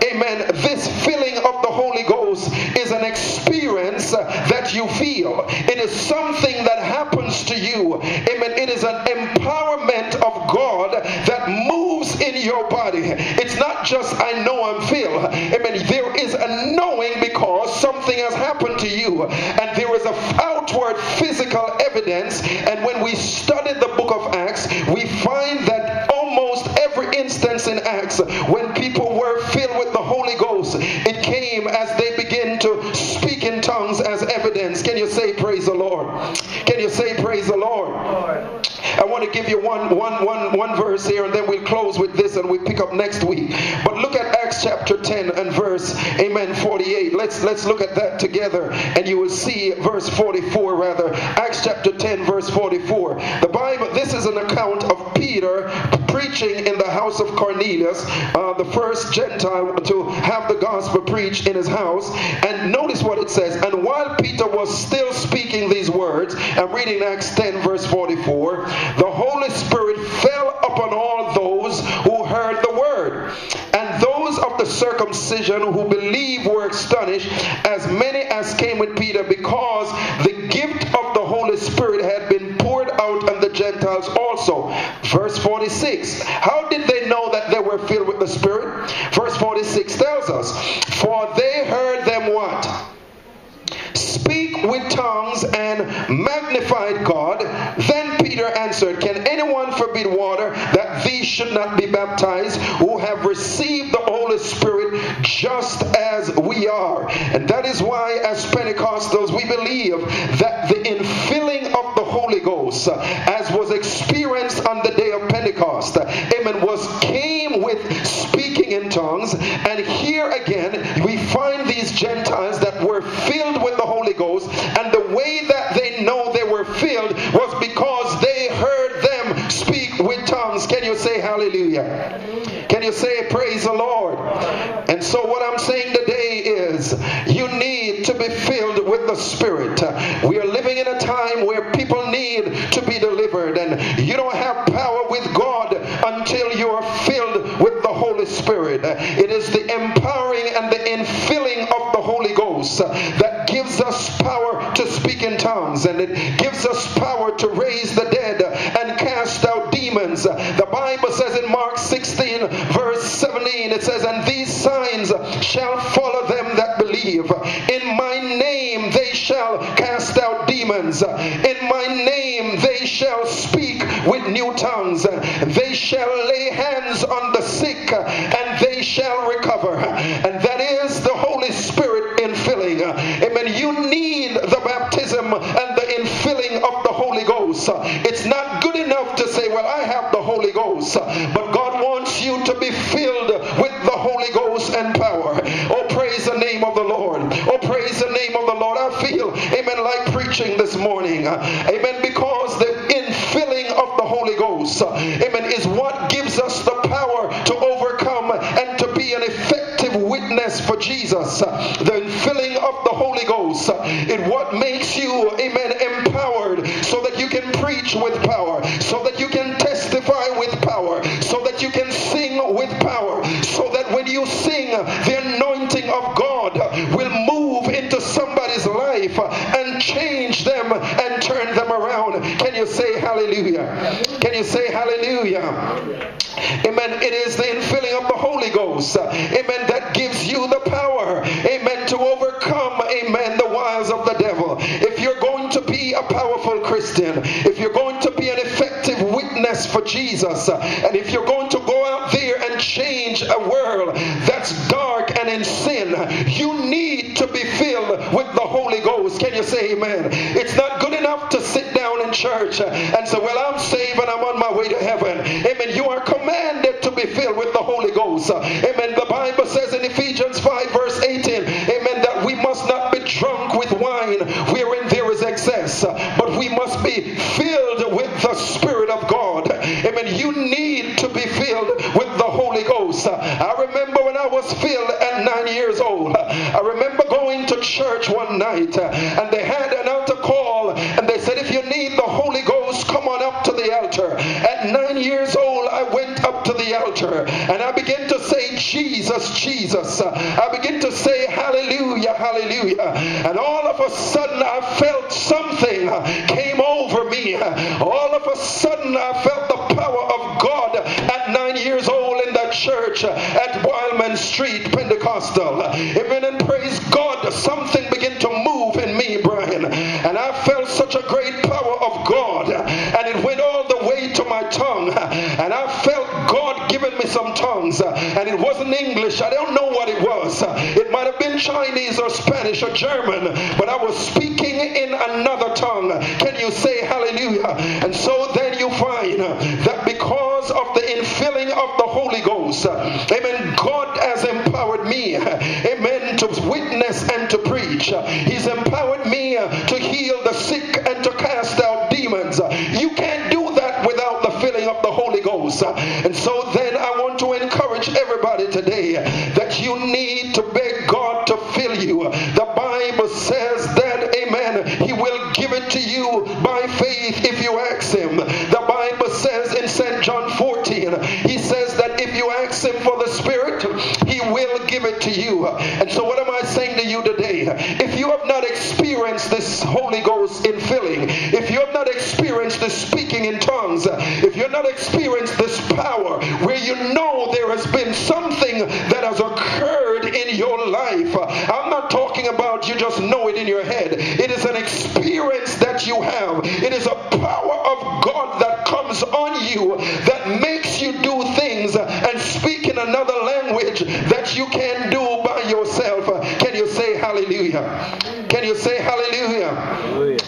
Amen. This filling of the Holy Ghost is an experience that you feel. It is something that happens to you. Amen. It is an empowerment of God that moves in your body. It's not just I know I'm filled. Amen. There is a knowing because something has happened to you, and there is a outward physical evidence. And when we study the book of Acts, we find that almost every instance in Acts when people were filled with the Holy Ghost, it came as they began to speak in tongues as evidence. Can you say praise the Lord? Can you say praise the Lord? I want to give you one verse here, and then we'll close with this and we pick up next week. But look at Acts chapter 10 and verse, amen, 48. Let's look at that together, and you will see verse 44 rather. Acts chapter 10 verse 44. The Bible, this is an account of Peter preaching in the house of Cornelius, the first Gentile to have the gospel preached in his house. And notice what it says. And while Peter was still speaking these words, I'm reading Acts 10 verse 44, the Holy Spirit fell upon all those who heard the word. And those of the circumcision who believed were astonished, as many as came with Peter, because the gift of the Holy Spirit had been poured out on the Gentiles also. Verse 46. How did they know that they were filled with the Spirit? Verse 46 tells us, for they heard them what? Speak with tongues and magnified God. Then Peter answered, can anyone forbid water that these should not be baptized, who have received the Holy Spirit just as we are? And that is why as Pentecostals we believe that the infilling of the Holy Ghost, as was experienced on the day of Pentecost, amen, came with speaking in tongues. And here again we find these Gentiles that were filled with the Holy Ghost, and the way that they know they were filled was because they heard them speak with tongues. Can you say hallelujah? Can you say praise the Lord? And so what I'm saying today is you need to be filled with the Spirit. We are living in a time where people need to be delivered, and you don't have power with God until you are filled with the Holy Spirit. It is the empowering and the infilling of the Holy Ghost that gives us power to speak in tongues, and it gives us power to raise the dead and cast out demons. The Bible says in Mark 16 verse 17, it says, "And these signs shall follow them that believe. In my name they shall cast out demons. In my name they shall speak with new tongues. They shall lay hands on the sick and they shall recover." And that is the Holy Spirit infilling. Amen. You need the baptism and the infilling of the Holy Ghost. It's not good enough to say, well, I have the Holy Ghost. But God wants you to be filled with the Holy Ghost and power. Oh, praise the name of the Lord. Oh, praise the name of the Lord. I feel, amen, like preaching this morning. Amen. Because the infilling of the Holy Ghost, amen, is what gives us the power to overcome and to be an effective witness for Jesus. The infilling of the Holy Ghost is what makes you, amen, empowered, so that you can preach with power, so that you can testify with power, so that you can sing with power, so that when you sing, the anointing of God will move into somebody's life and change them and turn them around. Can you say hallelujah? Can you say hallelujah? Amen. It is the infilling of the Holy Ghost, amen, that gives you the power, amen, to overcome, amen, the wiles of the devil. If you're going to be a powerful Christian, if you're going to be an effective witness for Jesus, and if you're going to go out there and change a world that's dark and in sin, you need to be filled with the Holy Ghost. Can you say amen? It's not good enough to sit down in church and say, well, I'm saved and I'm on my way to heaven. Amen. You are commanded to be filled with the Holy Ghost. Amen. The Bible says in Ephesians 5 verse 18, amen, that we must not be drunk with wine wherein there is excess, but we must be filled with the Spirit of God. Amen. You need to be filled with the Holy Ghost. I remember when I was filled at 9 years old. I remember going to church one night and they had an altar call and they said, if you need the Holy Ghost, come on up to the altar. At 9 years old, I went up to the altar and I began to say, Jesus, Jesus. I began to say, hallelujah, hallelujah. And all of a sudden I felt something came over me. All of a sudden I felt the power of God at 9 years old in that church at Wildman Street Pentecostal. Amen, and praise God, something began to move in me, Brian. And I felt such a great power of God. And it went all the way to my tongue. And I felt God giving me some tongues. And it wasn't English. I don't know what it was. It might have been Chinese or Spanish or German. But I was speaking in another tongue. Can you say hallelujah? And so then you find that because of the infilling of the Holy Ghost, amen, God has empowered me, amen, to witness and to preach. He's empowered me to heal the sick and to cast out demons. You can't do that without the filling of the Holy Ghost. And so then I want to encourage everybody today that you need to beg God to fill you. The Bible says that, amen, He will give it to you by faith if you ask Him. The Bible says in St. John 14, He says that if you ask Him for the Spirit, He will give it to you. And so what am I saying to you today? If you have not experienced this Holy Ghost infilling, if you have not experienced this speaking in tongues, if you have not experienced this power where you know there has been something that has occurred in your life, I'm not talking about you just know it in your head. It is an experience that you have. It is a power of God that comes on you that makes you do things and speak in another language that you can't do by yourself. Can you say hallelujah? Can you say hallelujah? Hallelujah.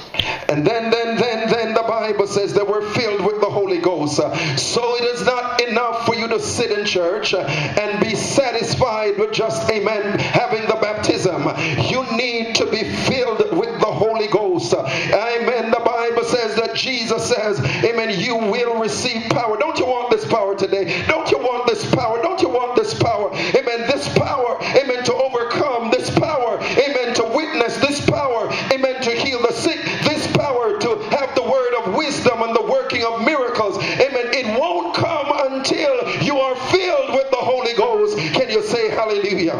And then the Bible says that we're filled with the Holy Ghost. So it is not enough for you to sit in church and be satisfied with just, amen, having the baptism. You need to be filled with the Holy Ghost. Amen. The Bible says that Jesus says, amen, you will receive power. Don't you want this power today? Don't you want this power? Don't you want this power? Amen. This power, amen, to overcome. This power, amen, to witness. This power, amen, Ghost. Can you say hallelujah?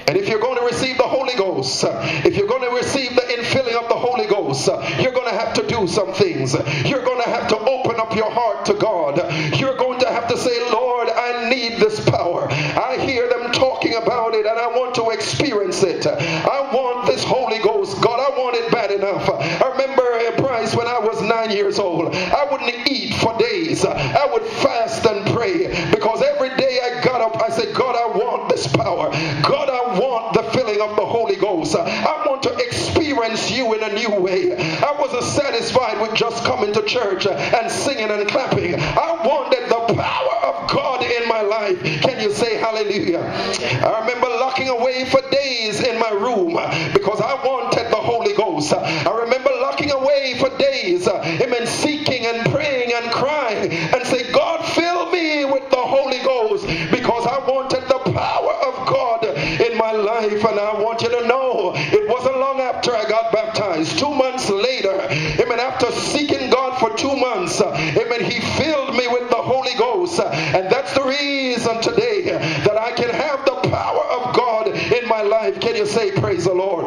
And if you're going to receive the Holy Ghost, if you're going to receive the infilling of the Holy Ghost, you're going to have to do some things. You're going to have to open up your heart to God. You're going to have to say, Lord, I need this power. I hear them talking about it and I want to experience it. I want this Holy Ghost. God, I want it bad enough. I remember Bryce, when I was 9 years old, I wouldn't eat for days. I would fast and pray because every day I got up, I said, God, I want this power. God, I want the filling of the Holy Ghost. I want to experience you in a new way. I wasn't satisfied with just coming to church and singing and clapping. I wanted the power of God in my life. Can you say hallelujah? I remember locking away for days in my room because I wanted the Holy Ghost. I remember locking away for days, amen, seeking and praying and crying and say, God, fill me with the Holy Ghost because I wanted the power of God in my life. And I want you to know, it wasn't long after I got baptized, 2 months later, amen, after seeking God for 2 months, amen, he filled me with the Holy Ghost. And that's the reason today that I can have the power of God in my life. Can you say praise the Lord?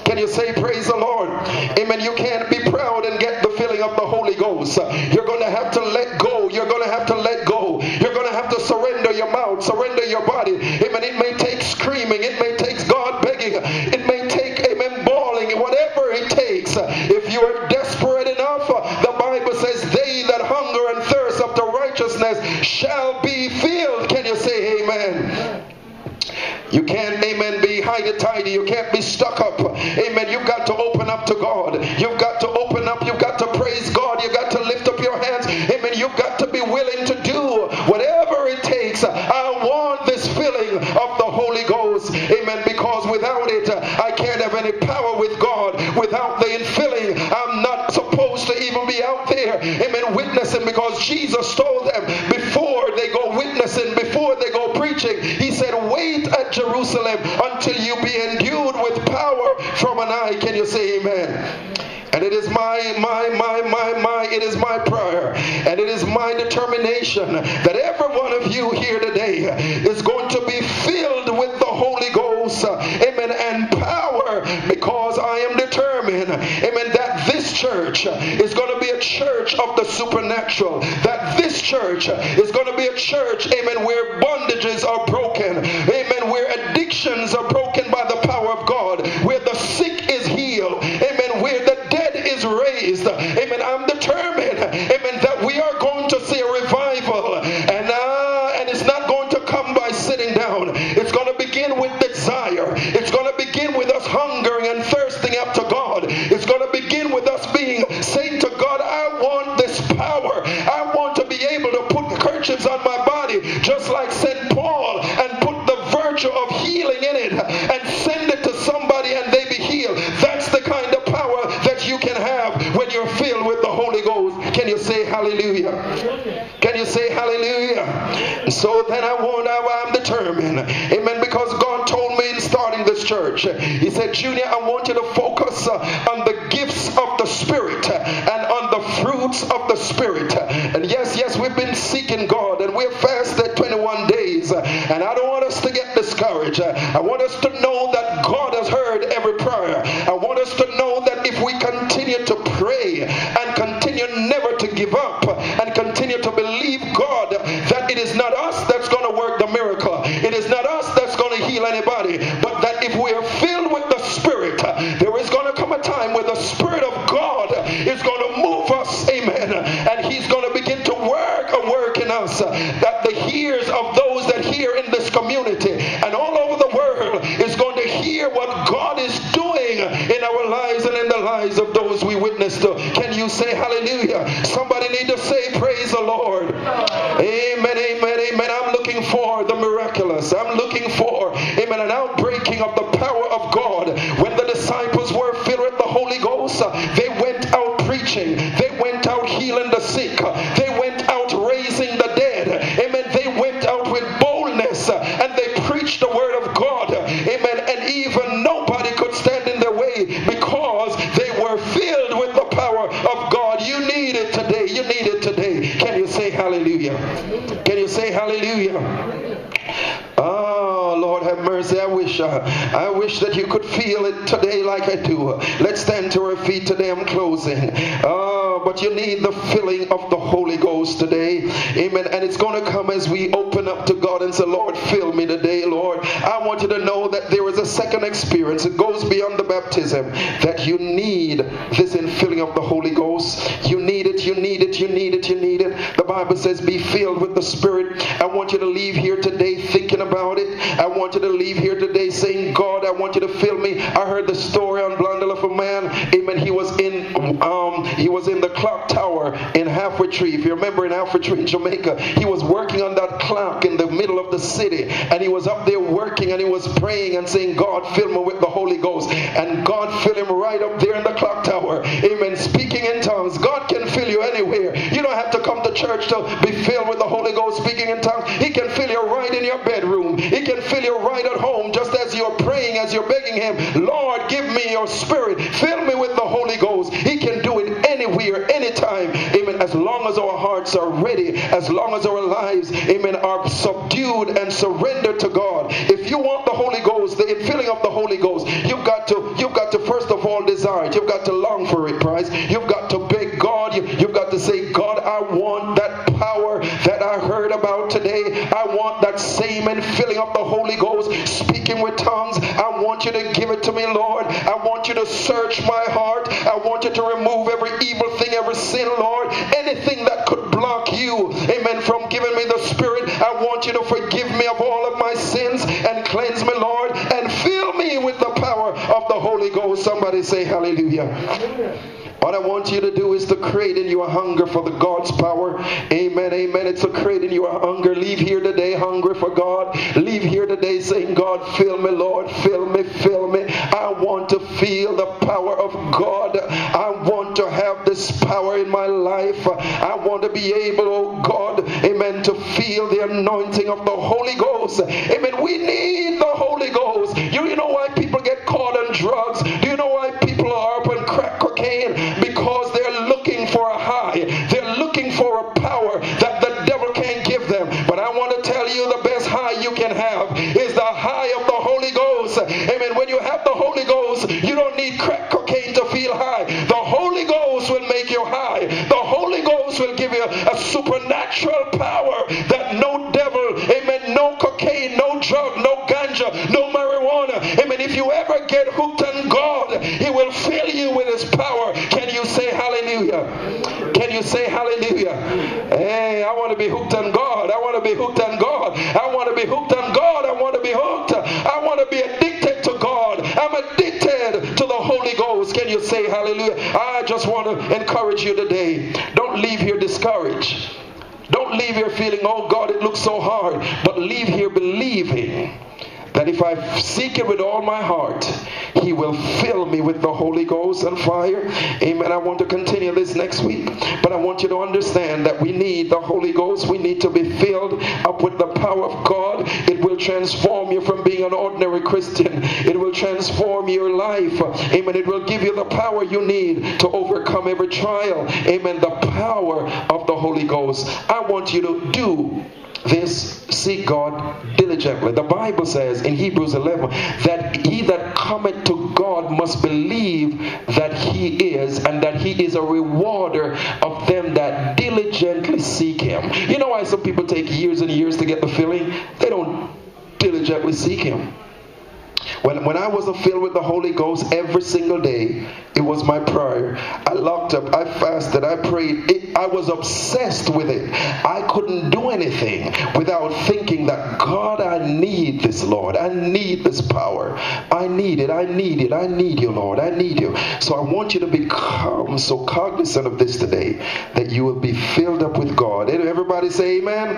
Can you say praise the Lord? Amen. You can't be proud and get the filling of the Holy Ghost. You're going to have to let go. You're going to have to let go. You're going to have to surrender your mouth, surrender your body. Amen. It may take screaming. It may take God begging. It may take, amen, bawling. Whatever it takes. If you're desperate enough, the Bible says, they that hunger and thirst after righteousness shall be filled. Can you say amen? You can't, amen, be hidey-tidy. You can't be stuck up. Amen. You've got to open up to God. You've got to open up. You've got to praise God. You've got to lift up your hands. Amen. You've got to be willing to do whatever it takes. I want this filling of the Holy Ghost. Amen. Because without it, I can't have any power with God. Without the infilling, I'm not supposed to even be out there, amen, witnessing, because Jesus told them before they go witnessing, before they go preaching, he said, wait at Jerusalem until you be endued with power from on high. Can you say amen? And it is it is my prayer and it is my determination that every one of you here today is going to be filled with the Holy Ghost, amen, and power, because I am determined, amen, that this church is going to be a church of the supernatural, that this church is going to be a church, amen, where bondages are broken, amen, where addictions are broken by the power of God, where the sick is healed, amen, where the dead is raised, amen. I'm determined, amen, that we are going to see a revival, and it's not going to come by sitting down. It's going to begin with desire. It's going to begin with us hungering and thirsting after God. It's going to begin with us saying to God, I want this power. I want to be able to put kerchiefs on my body just like St. Paul and put the virtue of healing in it and send it to somebody and they be healed. That's the kind of power that you can have when you're filled with the Holy Ghost. Can you say hallelujah? Can you say hallelujah? So then I'm determined, amen, because God told me in starting this church, he said, Junior, I want you to focus on the gifts of the Spirit and on the fruits of the Spirit. And yes, we've been seeking God and we've fasted 21 days, and I don't want us to get discouraged. I want us to know that God has heard every prayer. I want us to know that if we continue to pray and continue never to give up and continue to believe God, that it is not us that's going to work the miracle. It is not us that's going to heal anybody, but that if we are filled with the Spirit, there is going to come a time where the Spirit of God is going to move us, amen, and he's going to begin to work a work in us, that the ears of those that hear in this community and all over the world is going to hear what God is doing in our lives and in the lives of those we witness to. Can you say hallelujah? Somebody need to say praise the Lord. Amen, amen, amen. I'm looking for the miraculous. I'm looking for, amen, an outbreaking of the power of God. When the disciples were filled with the Holy Ghost, they went out preaching. They went out healing the sick. They went out raising the dead. Amen. They went out with boldness and they preached the word of God. Amen. And even nobody could stand in their way because they were filled with the power of God. You need it today. You need it today. Can you say hallelujah? Can you say hallelujah? have mercy. I wish that you could feel it today like I do. Let's stand to our feet today. I'm closing. But you need the filling of the Holy Ghost today. Amen. And it's going to come as we open up to God and say, Lord, fill me today, Lord. I want you to know that there is a second experience. It goes beyond the baptism. That you need this infilling of the Holy Ghost. You need it, you need it, you need it, you need it. The Bible says, be filled with the Spirit. I want you to leave here today thinking about it. I want you to leave here today saying, God, I want you to fill me. I heard the story on Blondel of a man. Amen. He was in the clock tower in Halfway Tree. If you remember, in Halfway Tree in Jamaica, he was working on that clock in the middle of the city, and he was up there working, and he was praying and saying, God, fill me with the Holy Ghost. And God filled him right up there in the clock tower. Amen. Speaking in tongues. God can fill you anywhere. You don't have to come to church to be filled with the Holy Ghost speaking in tongues. He can fill you right in your bedroom. He can fill you right at home, just as you're praying, as you're begging him, Lord, give me your Spirit. Fill me with the Holy Ghost. He can do it anywhere, anytime. Amen. As long as our hearts are ready, as long as our lives, amen, are subdued and surrendered to God. If you want the Holy Ghost, the infilling of the Holy Ghost, you've got to first of all desire it. You've got to long for it, Price. You've got to beg God. You've got to say, God, I want that power that I heard about today. I want that same infilling of the Holy Ghost, speaking with tongues. I want you to give it to me, Lord. I want you to search my heart. I want you to remove every evil thing, every sin, Lord. Anything that could block you, amen, from giving me the Spirit. I want you to forgive me of all of my sins and cleanse me, Lord, and fill me with the power of the Holy Ghost. Somebody say hallelujah. What I want you to do is to create in you a hunger for the God's power. Amen, amen. It's to create in you a hunger. Leave here today hungry for God. Leave here today saying, God, fill me, Lord. Fill me, fill me. I want to feel the power of God. I want to have this power in my life. I want to be able, oh God, amen, to feel the anointing of the Holy Ghost. Amen. We need the Holy Ghost. You know why people get caught on drugs? Do you know why people are up on crack cocaine? Because they're looking for a high. They're looking for a power that the devil can't give them. But I want to tell you, the best high you can have is the high of the Holy Ghost. Amen. When you have the Holy Ghost, you don't need crack cocaine to feel high. The Holy Ghost will make you high. The Holy Ghost will give you a supernatural power that no devil, amen, no cocaine, no drug, no ganja, no marijuana. Amen. If you ever get hooked on God, He will fill you with His power. Can you say hallelujah? Can you say hallelujah? Hey, I want to be hooked on God. I want to be hooked on God. I want to be hooked on God. I want to be hooked. I want to be addicted to God. I'm addicted to the Holy Ghost. Can you say hallelujah? I just want to encourage you today. Don't leave here discouraged. Don't leave here feeling, oh God, it looks so hard. But leave here believing that if I seek it with all my heart, He will fill me with the Holy Ghost and fire. Amen. I want to continue this next week. But I want you to understand that we need the Holy Ghost. We need to be filled up with the power of God. It will transform you from being an ordinary Christian. It will transform your life. Amen. It will give you the power you need to overcome every trial. Amen. The power of the Holy Ghost. I want you to do this, seek God diligently. The Bible says in Hebrews 11 that he that cometh to God must believe that He is, and that He is a rewarder of them that diligently seek Him. You know why some people take years and years to get the filling? They don't diligently seek Him. When I was filled with the Holy Ghost every single day, it was my prayer. I locked up, I fasted, I prayed. I was obsessed with it. I couldn't do anything without thinking that, God, I need this, Lord. I need this power. I need it. I need it. I need you, Lord. I need you. So I want you to become so cognizant of this today that you will be filled up with God. Everybody say amen.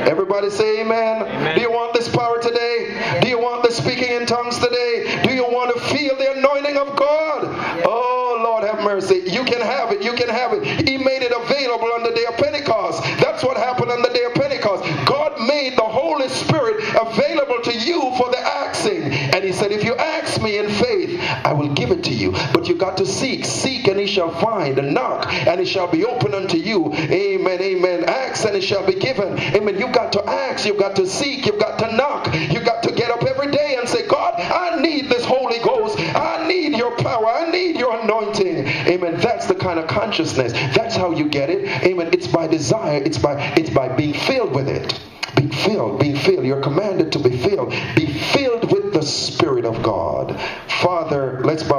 Everybody say amen. Amen. Do you want this power today? Do you want the speaking in tongues today? Do you want to feel the anointing of God? Oh, Lord have mercy. You can have it. You can have it. He made it available on the day of Pentecost. That's what happened on the day of Pentecost. God made the Holy Spirit available to you for the asking. And He said, if you ask me in faith, I will give it to you. But you got to seek. Seek and He shall find. And knock and it shall be open unto you. Amen. Amen. Ask and it shall be given. Amen. You've got to ask. You've got to seek. You've got to knock. You've got to get up every day consciousness. That's how you get it. Amen. It's by desire. It's by being filled with it. Being filled. You're commanded to be filled. Be filled with the Spirit of God. Father, let's bow